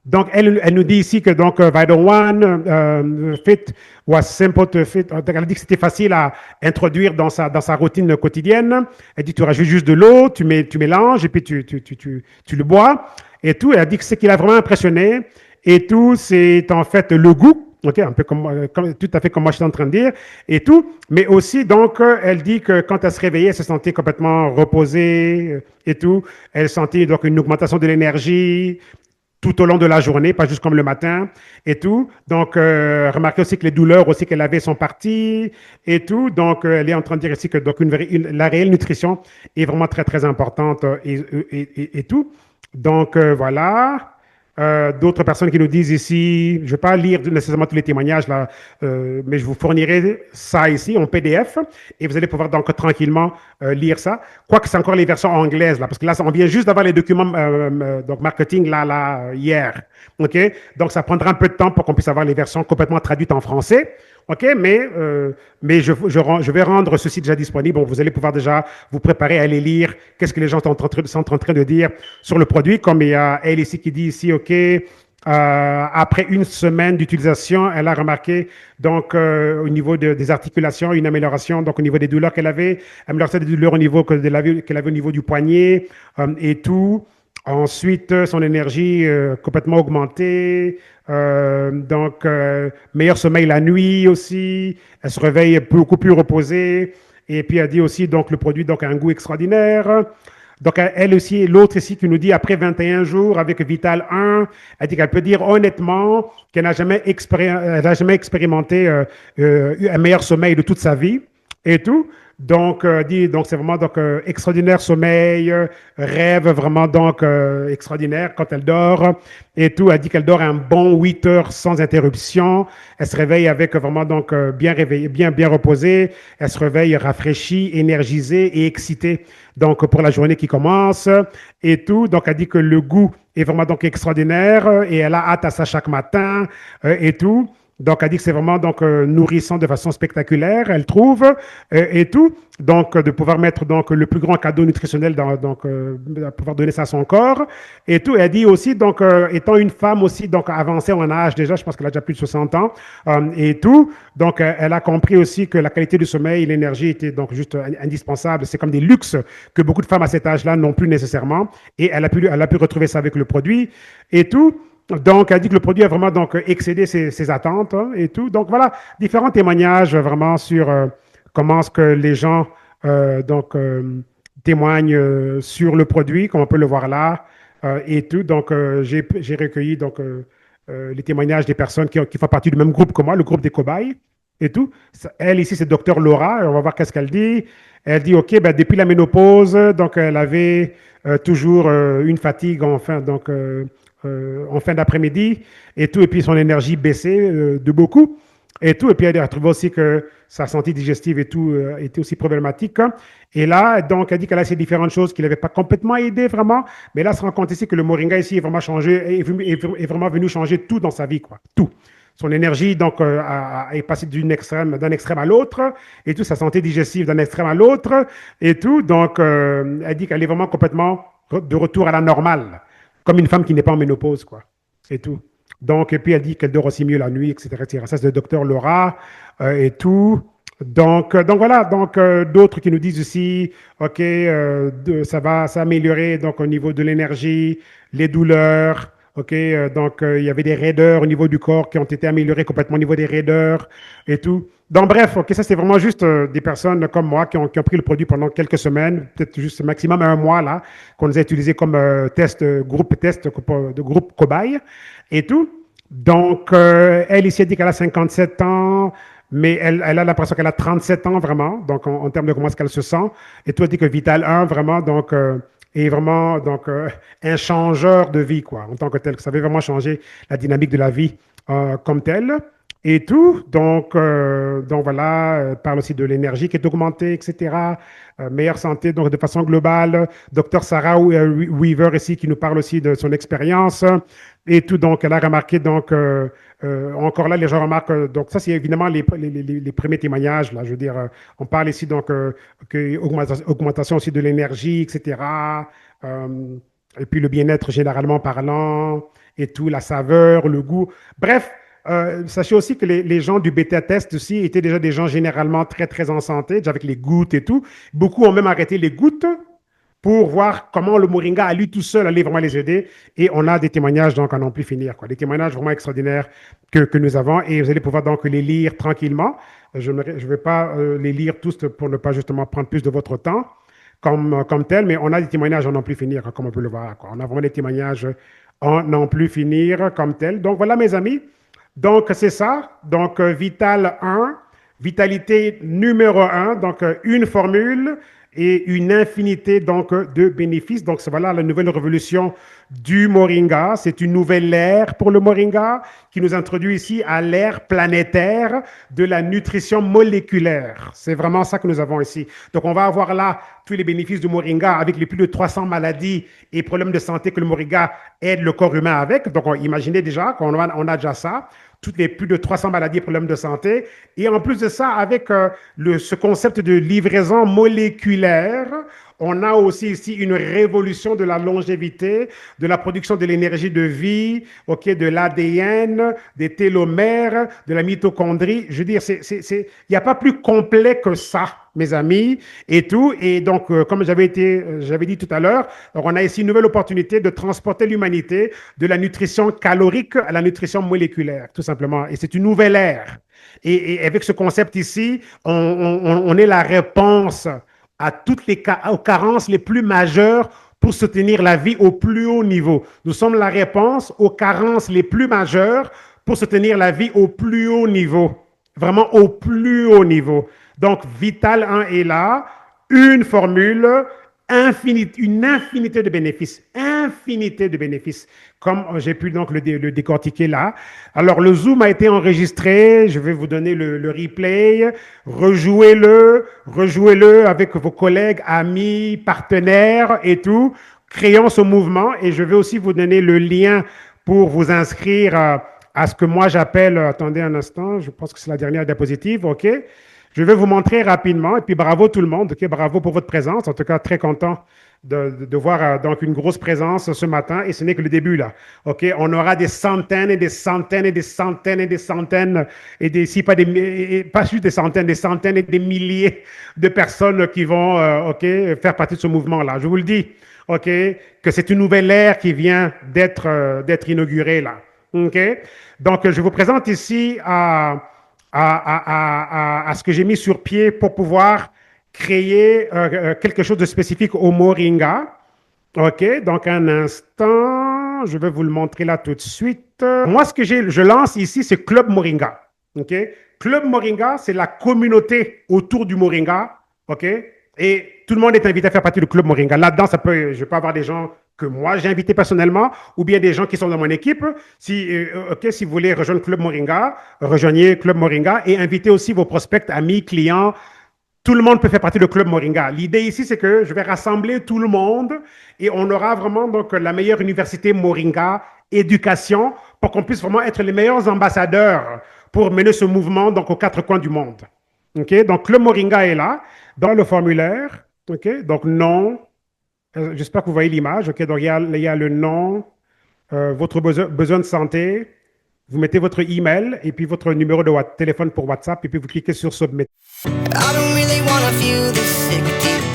Donc, elle nous dit ici que donc Vital One Fit was simple to fit. Elle dit que c'était facile à introduire dans sa routine quotidienne. Elle dit tu rajoutes juste de l'eau, tu mélanges et puis tu le bois et tout. Elle dit que ce qui l'a vraiment impressionné et tout, c'est en fait le goût. OK, un peu tout à fait comme moi je suis en train de dire et tout. Mais aussi, donc, elle dit que quand elle se réveillait, elle se sentait complètement reposée et tout. Elle sentait donc une augmentation de l'énergie tout au long de la journée, pas juste comme le matin et tout. Donc, remarquez aussi que les douleurs aussi qu'elle avait sont parties et tout. Donc, elle est en train de dire ici que donc, la réelle nutrition est vraiment très, très importante et tout. Donc, voilà. D'autres personnes qui nous disent ici, je ne vais pas lire nécessairement tous les témoignages là, mais je vous fournirai ça ici en PDF et vous allez pouvoir donc tranquillement lire ça. Quoique c'est encore les versions anglaises là, parce que là on vient juste d'avoir les documents donc marketing là hier, ok. Donc ça prendra un peu de temps pour qu'on puisse avoir les versions complètement traduites en français. OK, mais je vais rendre ceci déjà disponible. Donc, vous allez pouvoir déjà vous préparer à aller lire qu'est-ce que les gens sont en train de dire sur le produit. Comme il y a elle ici qui dit ici, OK, après une semaine d'utilisation, elle a remarqué donc au niveau des articulations une amélioration, donc au niveau des douleurs qu'elle avait, amélioration des douleurs au niveau qu'elle avait au niveau du poignet et tout. Ensuite, son énergie complètement augmentée. Donc, meilleur sommeil la nuit aussi. Elle se réveille beaucoup plus reposée. Et puis, elle dit aussi, donc, le produit donc, a un goût extraordinaire. Donc, elle aussi, l'autre ici qui nous dit après 21 jours avec Vital 1, elle dit qu'elle peut dire honnêtement qu'elle n'a jamais expérimenté un meilleur sommeil de toute sa vie et tout. Donc, donc c'est vraiment donc extraordinaire sommeil, rêve vraiment donc extraordinaire quand elle dort et tout. Elle dit qu'elle dort un bon 8 heures sans interruption. Elle se réveille avec vraiment donc bien réveillée, bien reposée. Elle se réveille rafraîchie, énergisée et excitée. Donc pour la journée qui commence et tout. Donc elle dit que le goût est vraiment donc extraordinaire et elle a hâte à ça chaque matin et tout. Donc, elle dit que c'est vraiment donc nourrissant de façon spectaculaire, elle trouve, et tout. Donc, de pouvoir mettre donc le plus grand cadeau nutritionnel, donc de pouvoir donner ça à son corps, et tout. Et elle dit aussi donc étant une femme aussi donc avancée en âge déjà, je pense qu'elle a déjà plus de 60 ans, et tout. Donc, elle a compris aussi que la qualité du sommeil et l'énergie étaient donc juste indispensables. C'est comme des luxes que beaucoup de femmes à cet âge-là n'ont plus nécessairement. Et elle a pu retrouver ça avec le produit et tout. Donc, elle dit que le produit a vraiment donc excédé ses attentes hein, et tout. Donc, voilà, différents témoignages vraiment sur comment est-ce que les gens donc, témoignent sur le produit, comme on peut le voir là, et tout. Donc, j'ai recueilli donc, les témoignages des personnes qui font partie du même groupe que moi, le groupe des cobayes et tout. Elle, ici, c'est Docteur Laura. On va voir qu'est-ce qu'elle dit. Elle dit, OK, ben, depuis la ménopause, donc, elle avait toujours une fatigue, enfin, donc, en fin d'après-midi et tout, et puis son énergie baissait de beaucoup et tout, et puis elle a trouvé aussi que sa santé digestive et tout était aussi problématique. Et là, donc, elle dit qu'elle a essayé différentes choses qui ne l'avaient pas complètement aidé vraiment, mais là, elle se rend compte ici que le moringa ici est vraiment changé, est vraiment venu changer tout dans sa vie, quoi, tout. Son énergie, donc, est passée d'un extrême à l'autre, et tout, sa santé digestive d'un extrême à l'autre, et tout. Donc, elle dit qu'elle est vraiment complètement de retour à la normale comme une femme qui n'est pas en ménopause, quoi. Et tout. Donc, et puis elle dit qu'elle dort aussi mieux la nuit, etc. etc. Ça, c'est le docteur Laura et tout. Donc voilà, donc d'autres qui nous disent aussi, OK, ça va améliorer donc au niveau de l'énergie, les douleurs, OK, donc il y avait des raideurs au niveau du corps qui ont été améliorées complètement au niveau des raideurs et tout. Donc bref, OK, ça c'est vraiment juste des personnes comme moi qui ont pris le produit pendant quelques semaines, peut-être juste maximum un mois là, qu'on nous a utilisé comme groupe test de groupe cobaye et tout. Donc elle ici a dit qu'elle a 57 ans, mais elle a l'impression qu'elle a 37 ans vraiment, donc en termes de comment est-ce qu'elle se sent. Et toi, dit que Vital 1, vraiment, donc, est vraiment donc, un changeur de vie, quoi, en tant que tel. Ça avait vraiment changé la dynamique de la vie comme telle. Et tout, donc voilà, parle aussi de l'énergie qui est augmentée, etc. Meilleure santé, donc de façon globale. Docteur Sarah Weaver ici qui nous parle aussi de son expérience et tout. Donc, elle a remarqué, donc, encore là, les gens remarquent, donc ça, c'est évidemment les premiers témoignages, là, je veux dire, on parle ici, donc, augmentation aussi de l'énergie, etc. Euh, et puis le bien-être généralement parlant, et tout, la saveur, le goût. Bref, sachez aussi que les gens du bêta-test aussi étaient déjà des gens généralement très, très en santé, déjà avec les gouttes et tout. Beaucoup ont même arrêté les gouttes pour voir comment le moringa à lui tout seul allait vraiment les aider. Et on a des témoignages donc à n'en plus finir, quoi. Des témoignages vraiment extraordinaires que nous avons et vous allez pouvoir donc les lire tranquillement. Je ne vais pas les lire tous pour ne pas justement prendre plus de votre temps comme tel, mais on a des témoignages à n'en plus finir, hein, comme on peut le voir, quoi. On a vraiment des témoignages à n'en plus finir comme tel. Donc voilà mes amis. Donc c'est ça. Donc Vital 1, vitalité numéro 1, donc une formule et une infinité donc de bénéfices. Donc voilà la nouvelle révolution du moringa. C'est une nouvelle ère pour le moringa qui nous introduit ici à l'ère planétaire de la nutrition moléculaire. C'est vraiment ça que nous avons ici. Donc on va avoir là tous les bénéfices du moringa avec les plus de 300 maladies et problèmes de santé que le moringa aide le corps humain avec. Donc imaginez déjà qu'on a déjà ça toutes les plus de 300 maladies et problèmes de santé. Et en plus de ça, avec ce concept de livraison moléculaire, on a aussi ici une révolution de la longévité, de la production de l'énergie de vie, okay, de l'ADN, des télomères, de la mitochondrie. Je veux dire, il n'y a pas plus complet que ça, mes amis, et tout. Et donc, comme j'avais dit tout à l'heure, on a ici une nouvelle opportunité de transporter l'humanité de la nutrition calorique à la nutrition moléculaire, tout simplement. Et c'est une nouvelle ère. Et avec ce concept ici, on est la réponse à aux carences les plus majeures pour soutenir la vie au plus haut niveau. Nous sommes la réponse aux carences les plus majeures pour soutenir la vie au plus haut niveau. Vraiment au plus haut niveau. Donc, Vital 1 est là, une formule, une infinité de bénéfices. Infinité de bénéfices. Comme j'ai pu donc le décortiquer là. Alors, le Zoom a été enregistré. Je vais vous donner le replay. Rejouez-le avec vos collègues, amis, partenaires et tout. Créons ce mouvement et je vais aussi vous donner le lien pour vous inscrire à ce que moi j'appelle, attendez un instant, je pense que c'est la dernière diapositive, ok? Je vais vous montrer rapidement, et puis bravo tout le monde, ok? Bravo pour votre présence, en tout cas très content de voir donc une grosse présence ce matin, et ce n'est que le début là, ok? On aura des centaines et des centaines et des centaines et des centaines, et des, si pas des, pas juste des centaines et des milliers de personnes qui vont, ok, faire partie de ce mouvement-là. Je vous le dis, ok, que c'est une nouvelle ère qui vient d'être inaugurée là. OK? Donc, je vous présente ici à ce que j'ai mis sur pied pour pouvoir créer quelque chose de spécifique au Moringa. OK? Donc, un instant, je vais vous le montrer là tout de suite. Moi, ce que je lance ici, c'est Club Moringa. OK? Club Moringa, c'est la communauté autour du Moringa. OK? Et tout le monde est invité à faire partie du Club Moringa. Là-dedans, je peux avoir des gens que moi j'ai invités personnellement ou bien des gens qui sont dans mon équipe. Si vous voulez rejoindre Club Moringa, rejoignez Club Moringa et invitez aussi vos prospects, amis, clients. Tout le monde peut faire partie du Club Moringa. L'idée ici, c'est que je vais rassembler tout le monde et on aura vraiment donc la meilleure université Moringa éducation pour qu'on puisse vraiment être les meilleurs ambassadeurs pour mener ce mouvement donc aux quatre coins du monde. OK? Donc, Club Moringa est là dans le formulaire. OK? Donc, nom. J'espère que vous voyez l'image. OK? Donc, il y a le nom, votre besoin de santé. Vous mettez votre email et puis votre numéro de téléphone pour WhatsApp et puis vous cliquez sur Submit. I don't really wanna feel this sick deep